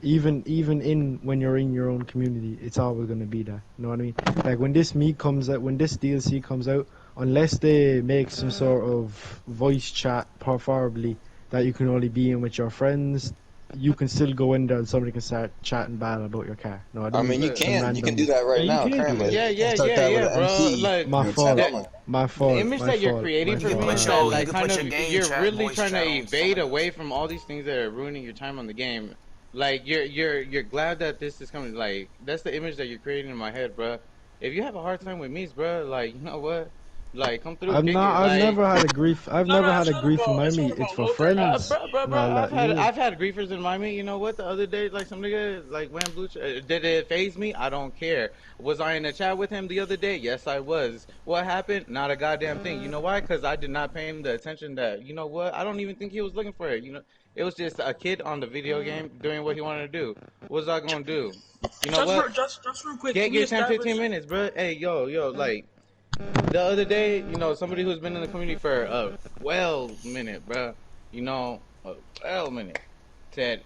even in when you're in your own community, it's always gonna be there. You know what I mean? Like when this meat comes out, when this DLC comes out, unless they make some sort of voice chat, preferably that you can only be in with your friends, you can still go in there and somebody can start chatting bad about your car. You know what I I mean? mean, you Look, Some can do random. that Yeah, right you now. can do Currently, that. yeah, you can yeah, start yeah, that with yeah, an bro. MC Like and My then chat fault. the on. My the fault. image My that you're fault. My creating for You can me fault. is put that your you like can kind put of your game you're chat, really voice trying to chat on some evade of away this. from all these things that are ruining your time on the game. Like you're glad that this is coming. Like that's the image that you're creating in my head, bro. If you have a hard time with me, bro, like you know what? Like come through, kick it. I've Like never had a grief. I've No, never no, had a grief in my it's meat. not It's about for low third. friends bro, and all that. Yeah. I've had griefers in my meat. You know what? The other day, like some nigga like went blue. Did it phase me? I don't care. Was I in a chat with him the other day? Yes, I was. What happened? Not a goddamn thing. You know why? Because I did not pay him the attention that you know what? I don't even think he was looking for it. You know, it was just a kid on the video game doing what he wanted to do. What was I gonna do? You know what? Just real quick. Can Get we your 10, establish? 15 minutes, bro. Hey, yo, like the other day, you know, somebody who's been in the community for a well minute, bro. You know, a well minute. Said,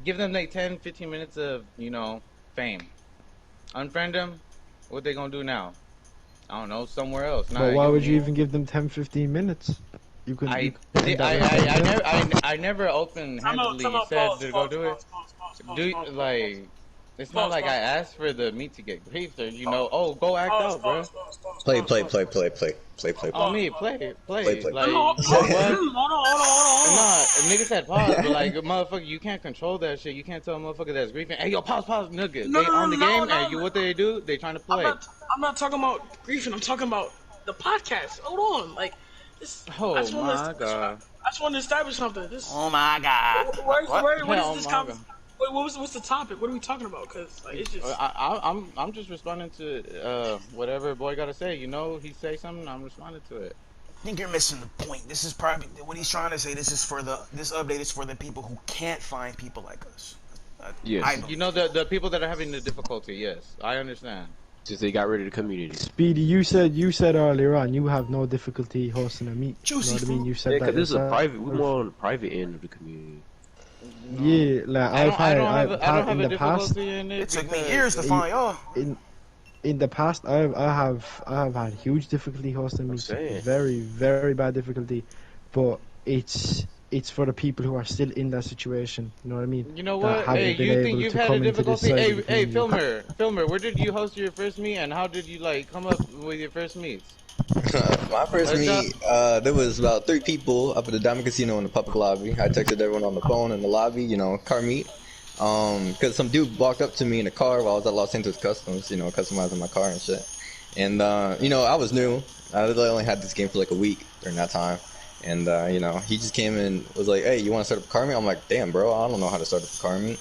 give them like 10, 15 minutes of, you know, fame. Unfriend them. What they gonna do now? I don't know, somewhere else. But Not why yo would you me. even give them 10, 15 minutes? You I can did. end that right then and there. I never Time open-handedly out. said Pause. to go Pause. do it. Pause. Pause. Pause. Pause. Do Pause. Pause. Pause. like it's not Pause. like I Pause. asked for the meat to get griefed or you Pause. know. Oh, go act Pause. out, bro. Pause. Pause. Pause. Play, Pause. play, Pause. play, play, play, play, play, On play, me, Pause. play, play. play. No, Like no, you know what? hold on. Nah, nigga said pause, but like motherfucker, you can't control that shit. You can't tell a motherfucker that's grieving. Hey, yo, pause, nigga. No, They no, on no, the no, game, and no. you what they do? They trying to play. I'm not talking about griefing. I'm talking about the podcast. Hold on, like this. I Oh just want to. my god. I just want to establish something. This. Oh my god. What? What is Oh this my god. what's the topic? What are we talking about? Cause like it's just. I'm just responding to whatever boy got to say. You know, he say something, I'm responding to it. I think you're missing the point. This is probably what he's trying to say. This update is for the people who can't find people like us. I Yes. You believe. know the people that are having the difficulty. Yes, I understand. Since they got rid of the community. Speedy, you said earlier on you have no difficulty hosting a meet. You know Juicy what I mean? fruit. You Yeah, said that because this is a yourself. private. We're more on the private end of the community. No, Yeah, like I don't have in a the past difficulty in It it took me because years to find y'all. in in the past I have had huge difficulty hosting I'm meets, saying. very bad difficulty, but it's for the people who are still in that situation. You know what I mean? you know That what? Hey, haven't been you think able you've to had a come into this difficulty? side of the Hey, community. filmer, where did you host your first meet, and how did you like come up with your first meets? My first Let's meet, there was about 3 people up at the Diamond Casino in the public lobby. I texted everyone on the phone in the lobby, you know, car meet. Cause some dude walked up to me in a car while I was at Los Santos Customs, you know, customizing my car and shit. And, you know, I was new. I literally only had this game for like a week during that time. And, you know, he just came and was like, hey, you want to start up a car meet? I'm like, damn, bro, I don't know how to start up a car meet.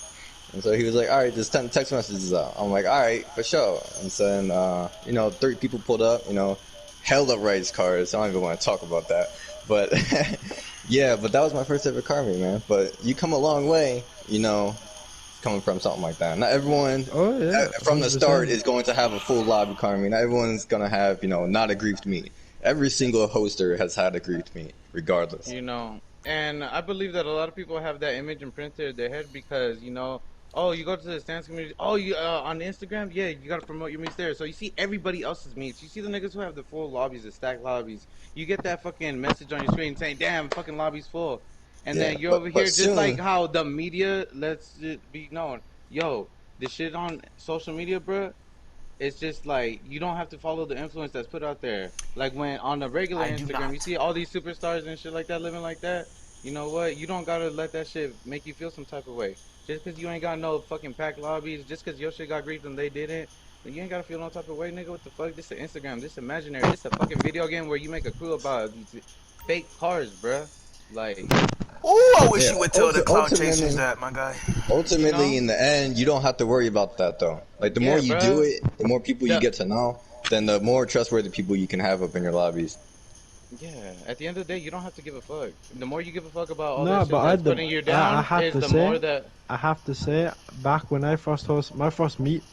And so he was like, all right, just 10 text messages out. I'm like, all right, for sure. And so then, you know, 30 people pulled up, you know, hella rights cars. I don't even want to talk about that. But, yeah, but that was my first ever car meet, man. But you come a long way, you know, coming from something like that. Not everyone Oh yeah, from the start 100%. is going to have a full lobby car meet. Not everyone's going to have, you know, not a griefed meet. Every single hoster has had a griefed meet, regardless. You know, and I believe that a lot of people have that image imprinted in their head because you know Oh, you go to the stance community. Oh, you on Instagram? Yeah, you gotta promote your meets there. So you see everybody else's meets. You see the niggas who have the full lobbies, the stacked lobbies. You get that fucking message on your screen saying, "Damn, fucking lobby's full," and Yeah, then you're over but here just like soon. how the media lets it be known. Yo, the shit on social media, bruh, it's just like you don't have to follow the influence that's put out there. Like when on the regular I do Instagram, you not. see all these superstars and shit like that living like that. You know what? You don't gotta let that shit make you feel some type of way. Just because you ain't got no fucking packed lobbies, just because your shit got griefed and they didn't, then you ain't gotta feel no type of way, nigga. What the fuck? This is Instagram. This is imaginary. This is a fucking video game where you make a crew about these fake cars, bruh. Like, Ooh, I wish Yeah, you would tell the cloud chasers ultimately, that, my guy. you ultimately, know? in the end, you don't have to worry about that though. Like the more Yeah, you do bruh. it, the more people you The get to know, then the more trustworthy people you can have up in your lobbies. Yeah, at the end of the day, you don't have to give a fuck. The more you give a fuck about all that No, but shit that's putting you I down, have is to the more say, that. back when I first host my first meet,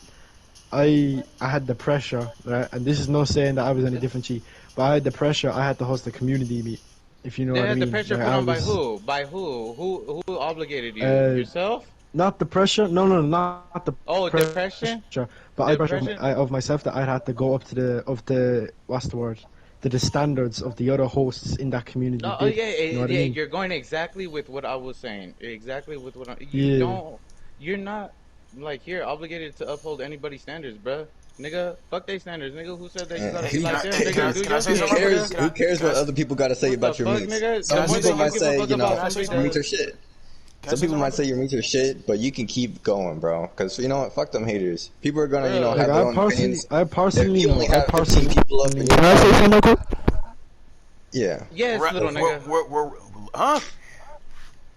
I had the pressure, right? And this is no saying that I was any different G, but I had the pressure. I had to host a community meet, if you know what I The mean. pressure Like put I on by was, who? By who? Who obligated you? uh, Yourself? not the pressure. No, no, not the Oh, pressure. depression? But I pressure Depression? of myself that I'd have to go up to the what's the word? To the standards of the other hosts in that community No, oh did. yeah, You know what I yeah. mean? You're going exactly with what I was saying. Exactly with what you Yeah. don't. You're not like here obligated to uphold anybody's standards, bruh. Nigga, fuck they standards, nigga. Who said that you gotta Hey, be Who, can like I, them, hey, nigga? Do can I your say who shit, something real quick? nigga. cares? Can Who I, cares can I, what other people got to say What the about your fuck, meets? nigga? can The I Some say more people that something you real might give quick? a say, fuck you about know, Can I say somebody something your real meets that quick? are shit. Can I Some say people something real might say quick? your meets are shit, but you can keep going, bro. Because you know what? Fuck them haters. People are gonna, real. Like have their own opinions. I If personally you know. only have 15 people up in your Can I say lobby, something real quick? yeah. Yes, little nigga. Huh?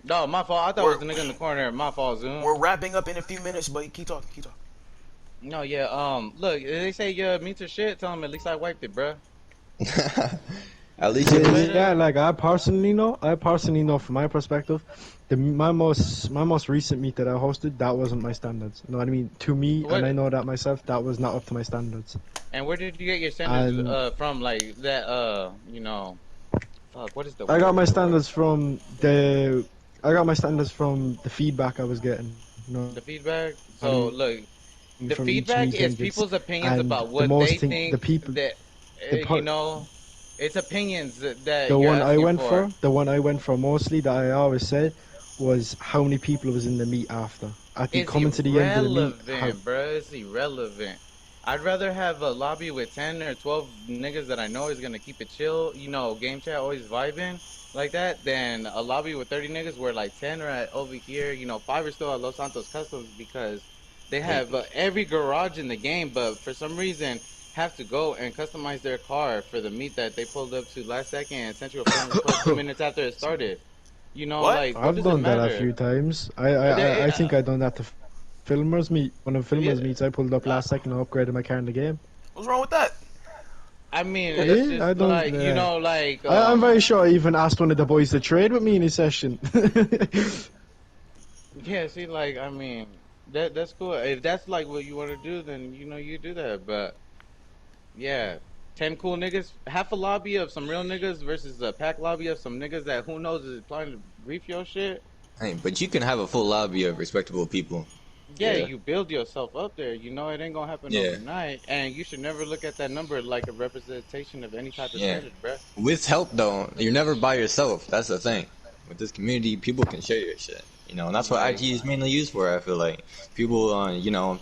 No, my fault. I thought it We're was the nigga in the corner. My fault, Zoom. we're wrapping up in a few minutes, but keep talking, keep talking. No, yeah. Look, they say your meats are shit. Tell them at least I wiped it, bruh. At least you Just at straight least. Yeah, up. like I personally know from my perspective, my most recent meet that I hosted, that wasn't my standards. You know what I mean? To me, and I What? know that myself, that was not up to my standards. And where did you get your standards And from? Like that fuck. What is the I got word? my The word. standards from the I got my standards from the feedback I was getting. You know what I The mean? feedback. From each So meet look, entrance, the feedback and is the people's most thing opinions about the what they people think that the part it's opinions that the you're one I asking went for. for, the one I went for mostly that I always said was how many people was in the meet after. At the It's coming to the end of the meet, how irrelevant, bruh. It's irrelevant. I'd rather have a lobby with 10 or 12 niggas that I know is gonna keep it chill, game chat always vibing like that, than a lobby with 30 niggas where like 10 are at over here, 5 are still at Los Santos Customs because they Hey, have every garage in the game, but for some reason have to go and customize their car for the meet that they pulled up to last second and sent you a friend request 2 minutes after it started. What? Like, what I've does it done that a matter? few times. They, I think I done that to filmers meet. One of yeah, filmers meets, I pulled up Uh, last second and upgraded my car in the game. what's wrong with that? I mean, it's Yeah, I just don't. like I'm very sure I even asked one of the boys to trade with me in his session. yeah. See, like I mean, that's cool. If that's like what you want to do, then you do that. But yeah, 10 cool niggas, half a lobby of some real niggas versus a pack lobby of some niggas that who knows is planning to grief your shit. hey, but you can have a full lobby of respectable people. Yeah, Yeah. you build yourself up there. It ain't gonna happen Yeah, overnight, and you should never look at that number like a representation of any type of yeah. standard, bruh. With help though, you're never by yourself. That's the thing. With this community, people can share your shit. And that's what Like, IG is mainly used for. I feel like people,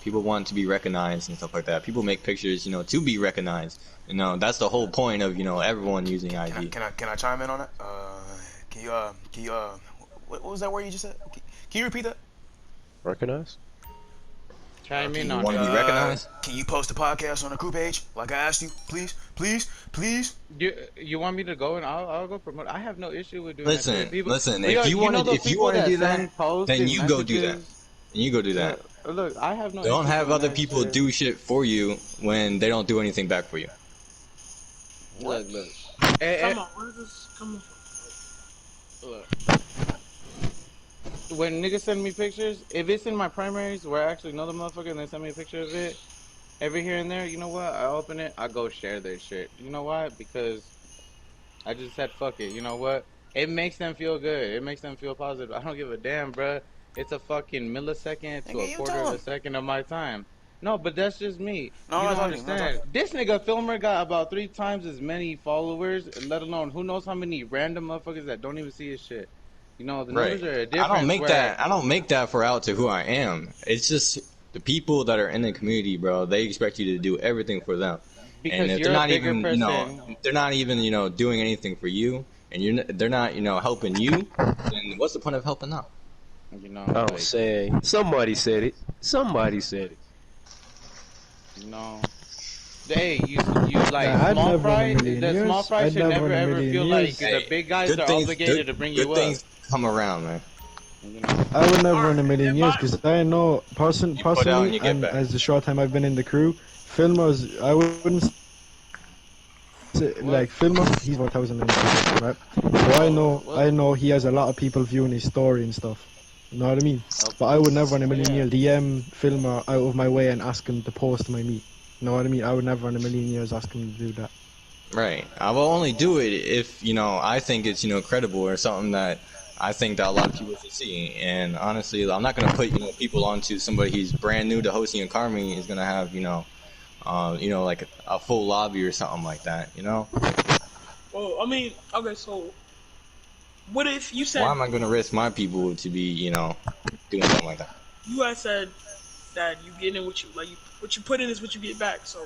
people want to be recognized and stuff like that. People make pictures, to be recognized. That's the whole point of everyone using IG. Can I chime in on that? Can you what was that word you just said? Can you repeat that? Recognize? chime in You on want to it. be recognized? Can you post the podcast on the crew page like I asked you? Please, please, please. You want me to go and I'll go promote. I have no issue with doing that shit. Listen, People, listen. yo, If you wanted, those if you people want to that do that, send posts then and you go do that. messages. And you go do that. Look, I have no Don't issue have doing other that people shit. do shit for you when they don't do anything back for you. What? Look. Come on, where is this coming from? Look. When niggas send me pictures, if it's in my primaries where I actually know the motherfucker and they send me a picture of it, every here and there, you know what? I open it, I go share their shit. You know why? Because I just said fuck it. You know what? It makes them feel good. It makes them feel positive. I don't give a damn, bruh. it's a fucking millisecond to a Nigga, you quarter tell of a him. second of my time. No, but that's just me. No, I'm You not don't talking to you. I'm not talking understand. to This nigga filmer got about 3 times as many followers, let alone who knows how many random motherfuckers that don't even see his shit. You know, the Right. numbers are a I don't difference make where that. I don't make that for out to who I am. It's just the people that are in the community, bro. They expect you to do everything for them, and because if they're you're a not bigger even, person. they're not even, doing anything for you, and they're not, helping you. Then what's the point of helping them? You know, I'm like, saying somebody said it. Somebody said it. you know. Hey, you like Nah, I'd small never in a fry. million The small years. fry I'd should never never in a ever million feel like years. the Hey, big guys good are things, obligated good to bring good you up. things come around, man. You know. I would never in Alright, a million if years I because I know You put out and personally, you get and back. as the short time I've been in the crew, filmers, I wouldn't say, What? like filmer, he's 1,000 in people, right? So Oh, I what? know he has a lot of people viewing his story and stuff. You know what I mean? Oh, But I would never in a well, million yeah. years DM filmer out of my way and ask him to post my meat. You know what I mean? I would never in a million years ask him to do that. Right. I will only do it if, I think it's, credible or something that I think that a lot of people should see. And honestly, I'm not going to put, people onto somebody who's brand new to hosting and carving is going to have, like a full lobby or something like that. well, I mean, okay, so what if you Why said am I going to risk my people to be, doing something like that? you had said that you get in what you like, what you put in is what you get back. So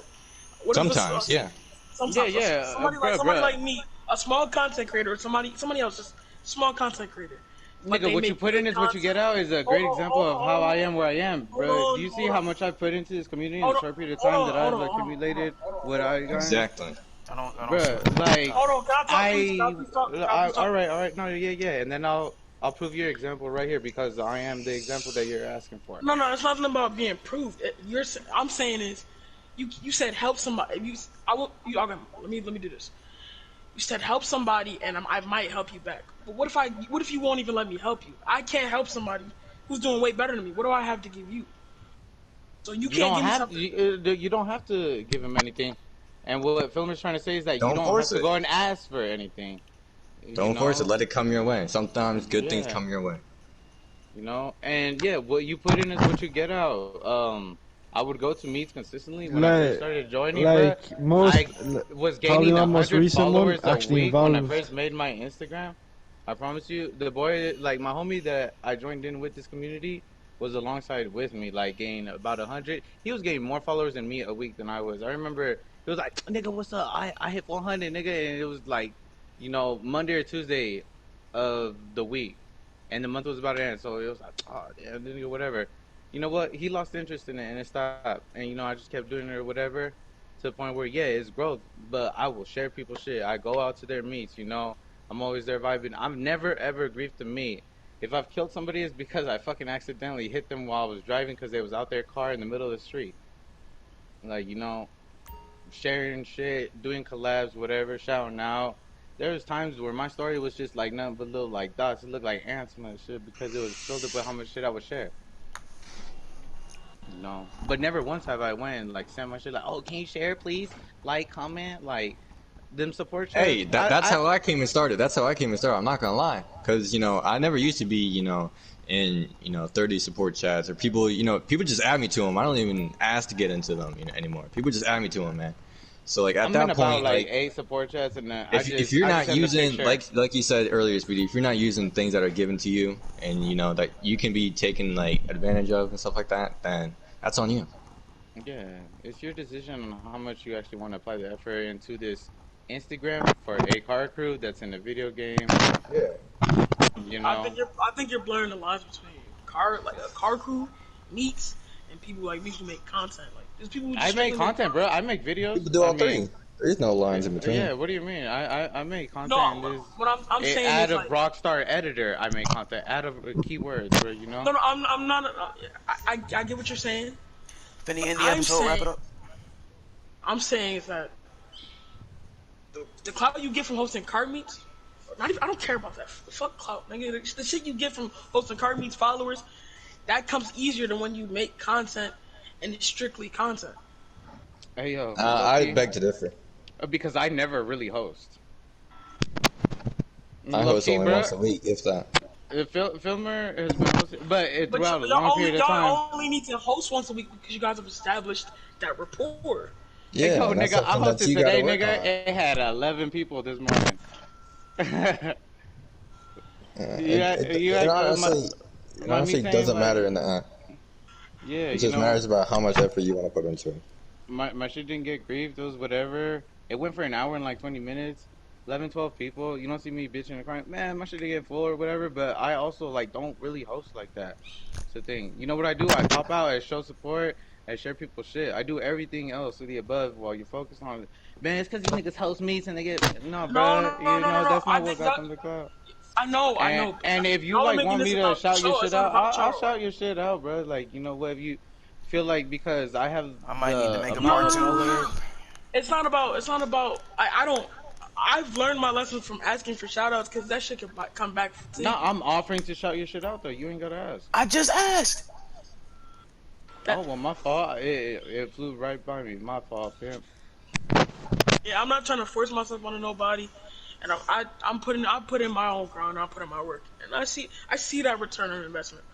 what if Sometimes, yeah. Yeah, sometimes yeah, somebody bruh. like me, a small content creator, or somebody else, just small content creator, but Nigga, they what you make put good in is what you get content. out is a Hold great on, example hold on, of how I hold on, am where I am, hold bro. Do on, you see hold how on, much I put into this community in the hold on, short period of hold time on, that hold I've on, hold on, hold on, accumulated hold on, what hold on. I got? Exactly. I don't see Bruh, what. like Hold on, can I talk, please? Can I I, please talk? Can I please talk? all right, no, yeah, yeah, and then I'll prove your example right here because I am the example that you're asking for. No, no, it's nothing about being proved. I'm saying is, you said help somebody. You, I will. You, okay, let me do this. You said help somebody, and I might help you back. But what if you won't even let me help you? I can't help somebody who's doing way better than me. What do I have to give you? So you You can't don't give me have something. you don't have to give him anything, and what film is trying to say is that you Don't don't have force to it. go and ask for anything. You Don't force it. know, Let it come your way. Sometimes good things yeah. come your way. And yeah, what you put in is what you get out. I would go to meets consistently when I first Like, started joining, bruh. like most, I was probably gaining my a most hundred recent one followers a actually week when I involved. first made my Instagram. I promise you, the boy, like my homie that I joined in with this community, was alongside with me, like gaining about 100. He was getting more followers than me a week than I was. I remember he was like, "Nigga, what's up? I hit 400, nigga," and it was like, Monday or Tuesday of the week and the month was about to end, so it was like, oh damn, whatever. You know what? He lost interest in it and it stopped. And I just kept doing it or whatever, to the point where yeah, it's growth. But I will share people's shit. I go out to their meets. I'm always there vibing. I've never ever griefed a meet. If I've killed somebody, it's because I fucking accidentally hit them while I was driving because they was out their car in the middle of the street. Like sharing shit, doing collabs, whatever, shouting out. There was times where my story was just like nothing but little like dots. It looked like ants and that shit because it was filled up with how much shit I would share. But never once have I went and like sent my shit like, oh, can you share please? Like, comment, like them support chats. Hey, that's how I came and started. That's how I came and started. I'm not gonna lie, because I never used to be in 30 support chats or people just add me to them. I don't even ask to get into them anymore. People just add me to them, man. So like at I'm in that about point, like like 8 support chats and then if you're I just not send the using picture. like you said earlier, Speedy, if you're not using things that are given to you and that you can be taken like advantage of and stuff like that, then that's on you. Yeah, it's your decision on how much you actually want to apply the effort into this Instagram for a car crew that's in a video game. You know, I think you're blurring the lines between a car crew meets and people like me who make content. Like there's people who I just make strictly make content, bro. content. I make videos. People do I all mean, three. There is no lines in between. yeah. What do you mean? I make content No, and this what I'm saying out is of like Rockstar Editor. I make content out of keywords, bro. no, no, I'm not. I get what you're saying, Then the but end the episode. Wrap it up. I'm saying is that the clout you get from hosting card meets, not even I don't care about that. Fuck clout, nigga. The shit you get from hosting card meets followers, that comes easier than when you make content and it's strictly content. Hey yo, I Loki, beg to differ. because I never really host. I host Loki, only bro. once a week, if that. Filmer has been hosting, but But throughout a long period of time. y'all only need to host once a week because you guys have established that rapport. Hey, Yeah, yo, and that's nigga, I something that hosted you got to today, work nigga. on. It had 11 people this morning. Yeah, You like it me honestly saying doesn't like, matter in the end. yeah, It you just know, matters about how much effort you want to put into it. my shit didn't get grieved. It was whatever. It went for an hour and like 20 minutes. 11, 12 people. You don't see me bitching and crying. Man, my shit didn't get full or whatever. But I also like don't really host like that. It's the thing. You know what I do? I pop out, I show support, I share people's shit. I do everything else to the above while you focus on it. Man, it's because these niggas host meets and they get no, bruh. You know No. that's not what got them the clout. I know. But And if you y'all are like making want this me to about the shout your show. It's shit not out, about I'll y'all. shout your shit out, bro. Like you know what, if you feel like because I have I might need to the make a No, part no, amount of no, two. no, followers. no. It's not about. It's not about. I don't. I've learned my lessons from asking for shoutouts because that shit can come back to No, you. I'm offering to shout your shit out though. You ain't gotta ask. I just asked. Oh That well, my fault. It flew right by me. My fault, pimp. Yeah, I'm not trying to force myself onto nobody, and I'm putting my own ground. I'm putting my work, and I see that return on investment.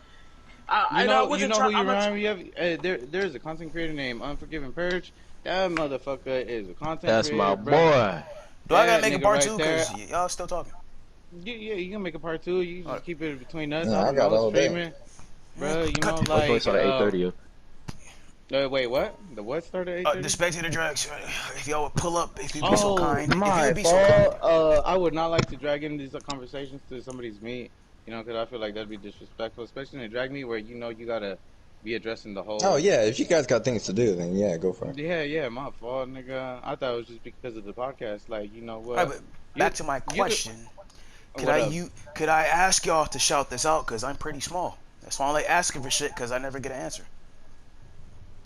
I You wasn't know who trying. you I'm not. remind me of? There's a content creator named Unforgiven Purge. That motherfucker is a content That's my creator, bro. boy. Do I gotta That make a nigga part right two? there. Cause y'all still talking. Yeah, you can make a part two. You can All just keep it between us. I Yeah, I don't got know, all day. streaming, right. bro. You Cut. know, Oh, it's probably like started at 8:30. wait, what? The what started at eight The thirty? spectator drags. If y'all would pull up, if you'd be so Oh, kind. If you my would be so kind. fault. I would not like to drag in these conversations to somebody's meet. You know, because I feel like that'd be disrespectful, especially in a drag meet where you know you gotta be addressing the Oh whole. yeah, if you guys got things to do, then yeah, go for it. Yeah, my fault, nigga. I thought it was just because of the podcast. Like, you know All right, what? but You back to my you could question. what up? Could I ask y'all to shout this out? Cause I'm pretty small. That's why I like asking for shit. Cause I never get an answer.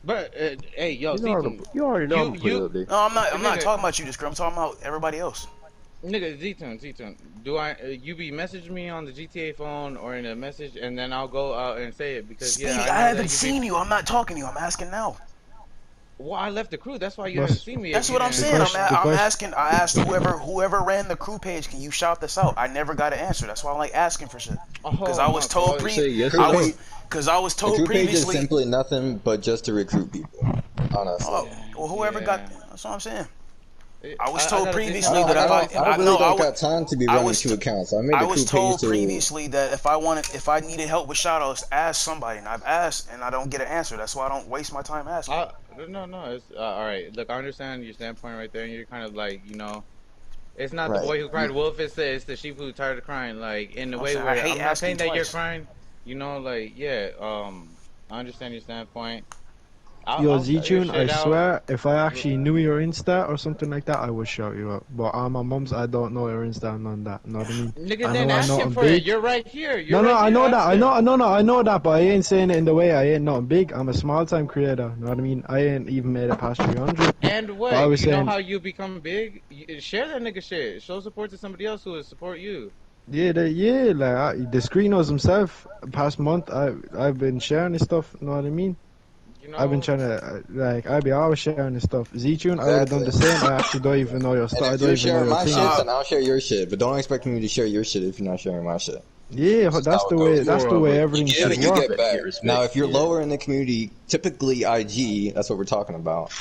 But hey, yo, Z-Tune, You already know I'm gonna put it you up there. No, I'm not. I'm not nigga, talking about you, this girl. I'm talking about everybody else. Z-Tune. Do I you be messaging me on the GTA phone or in a message, and then I'll go out and say it because yeah, Speedy, I I know that haven't you be. seen you. I'm not talking to you. I'm asking now. Well, I left the crew. That's why you haven't But seen me if That's you what I'm the didn't. saying. question, the I'm question, asking. I asked whoever ran the crew page. Can you shout this out? I never got an answer. That's why I like asking for shit. Cause Oh I my was told fault. Just say yes or Crew I no. was page, cause I was the told crew page is previously. simply nothing but just to recruit people. Honestly, Oh, Yeah, well, whoever got. yeah. That's what I'm saying. I was I told gotta think. previously that if I I really no, don't got time to be I running was two t- accounts. So I made I the was crew page told to. previously that if I needed help with shoutouts, ask somebody, and I've asked and I don't get an answer. That's why I don't waste my time asking. No. It's all right. Look, I understand your standpoint right there, and you're kind of like, you know, it's not the Right. boy who cried wolf. It's the sheep who tired of crying. Like in the I'm way saying I where hate I'm not asking saying that you're twice. crying. You know, like yeah. I understand your standpoint. yo, I'll shout your Z-Tune, I shit out. swear, if I actually knew your Insta or something like that, I would shout you out. But my mom's, I don't know your Insta and none of that. Know what I mean? Nigga, I then know I'm ask him nothing for it. big. You're right here. You're No, no, right I here. know that. Ask I him. know, no, no, I know that. But I ain't saying it in the way I ain't nothing big. I'm a small time creator. Know what I mean? I ain't even made it past 300. And But I what? was You know saying, how you become big? Share that nigga shit. Show support to somebody else who will support you. yeah, like the screen knows himself. Past month, I've been sharing this stuff. Know what I mean? You I've been know, trying to I be always sharing this stuff. Z-Tune, I would have done Exactly. the same. I actually don't even know your And stuff. I if don't you're even know sharing your my shit, things. then I'll share your shit. But don't expect me to share your shit if you're not sharing my shit. Yeah, That's just that's how it the way. goes. That's More the of way a You everything give should and you work. get respect, get back. Now, respect. if you're Yeah. lower in the community, typically IG, that's what we're talking about.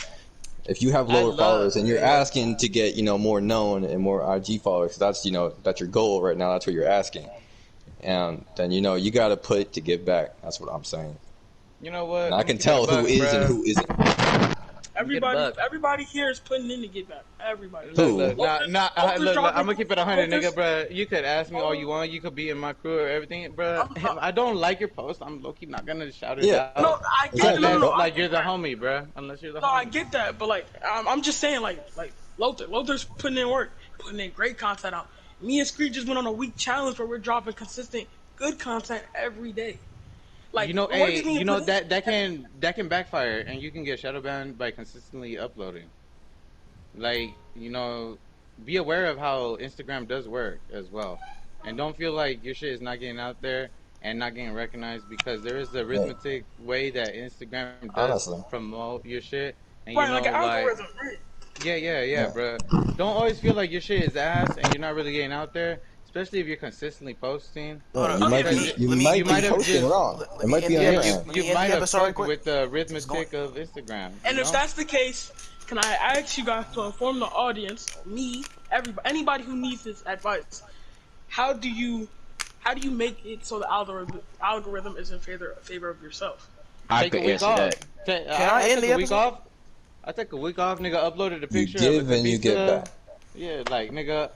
If you have I lower love. followers and you're asking to get, more known and more IG followers, that's, that's your goal right now. That's what you're asking. And then, you got to put to give back. That's what I'm saying. You know And what? I I'm gonna can keep it a tell who buck, is and bruh. who isn't. I'm gonna get a buck. Everybody here is putting in to get back. Everybody. Who? Lothers I'm gonna keep it 100, nigga, Lothers, bruh. You could ask me all you want. You could be in my crew or everything, bruh. I'm, If I don't like your post, I'm low key not gonna shout it Yeah, out I get exactly. unless I like get you're the that. homie, bruh. Unless you're the No, I homie. get that, but like I'm just saying like Lothers putting in work, putting in great content out. Me and Screech just went on a week challenge where we're dropping consistent good content every day. Like the work is Hey, being put in. that can backfire, and you can get shadow banned by consistently uploading. Like, be aware of how Instagram does work as well. And don't feel like your shit is not getting out there and not getting recognized because there is the Hey, arithmetic way that Instagram does honestly. promote your shit. And Right, like an like, algorithm, right? yeah, Yeah. bro. Don't always feel like your shit is ass and you're not really getting out there. especially if you're consistently posting. Hold Yeah, on, you okay, might let be me you let me might You let be might me have posting just wrong. let It me might end be the on yeah, your you episode. end. Let you me end might the have episode right fucked quick. with the It's going. arithmetic of Instagram. And if that's the case, can I ask you guys to inform the audience, me, everybody, anybody who needs this advice? How do you, how do you make it so the algorithm is in favor of yourself? I Take a could week answer off. that. Can I I end took the a week episode? off. I took a week off, nigga. Uploaded a You picture of a give and you get pizza. back. Yeah, like nigga.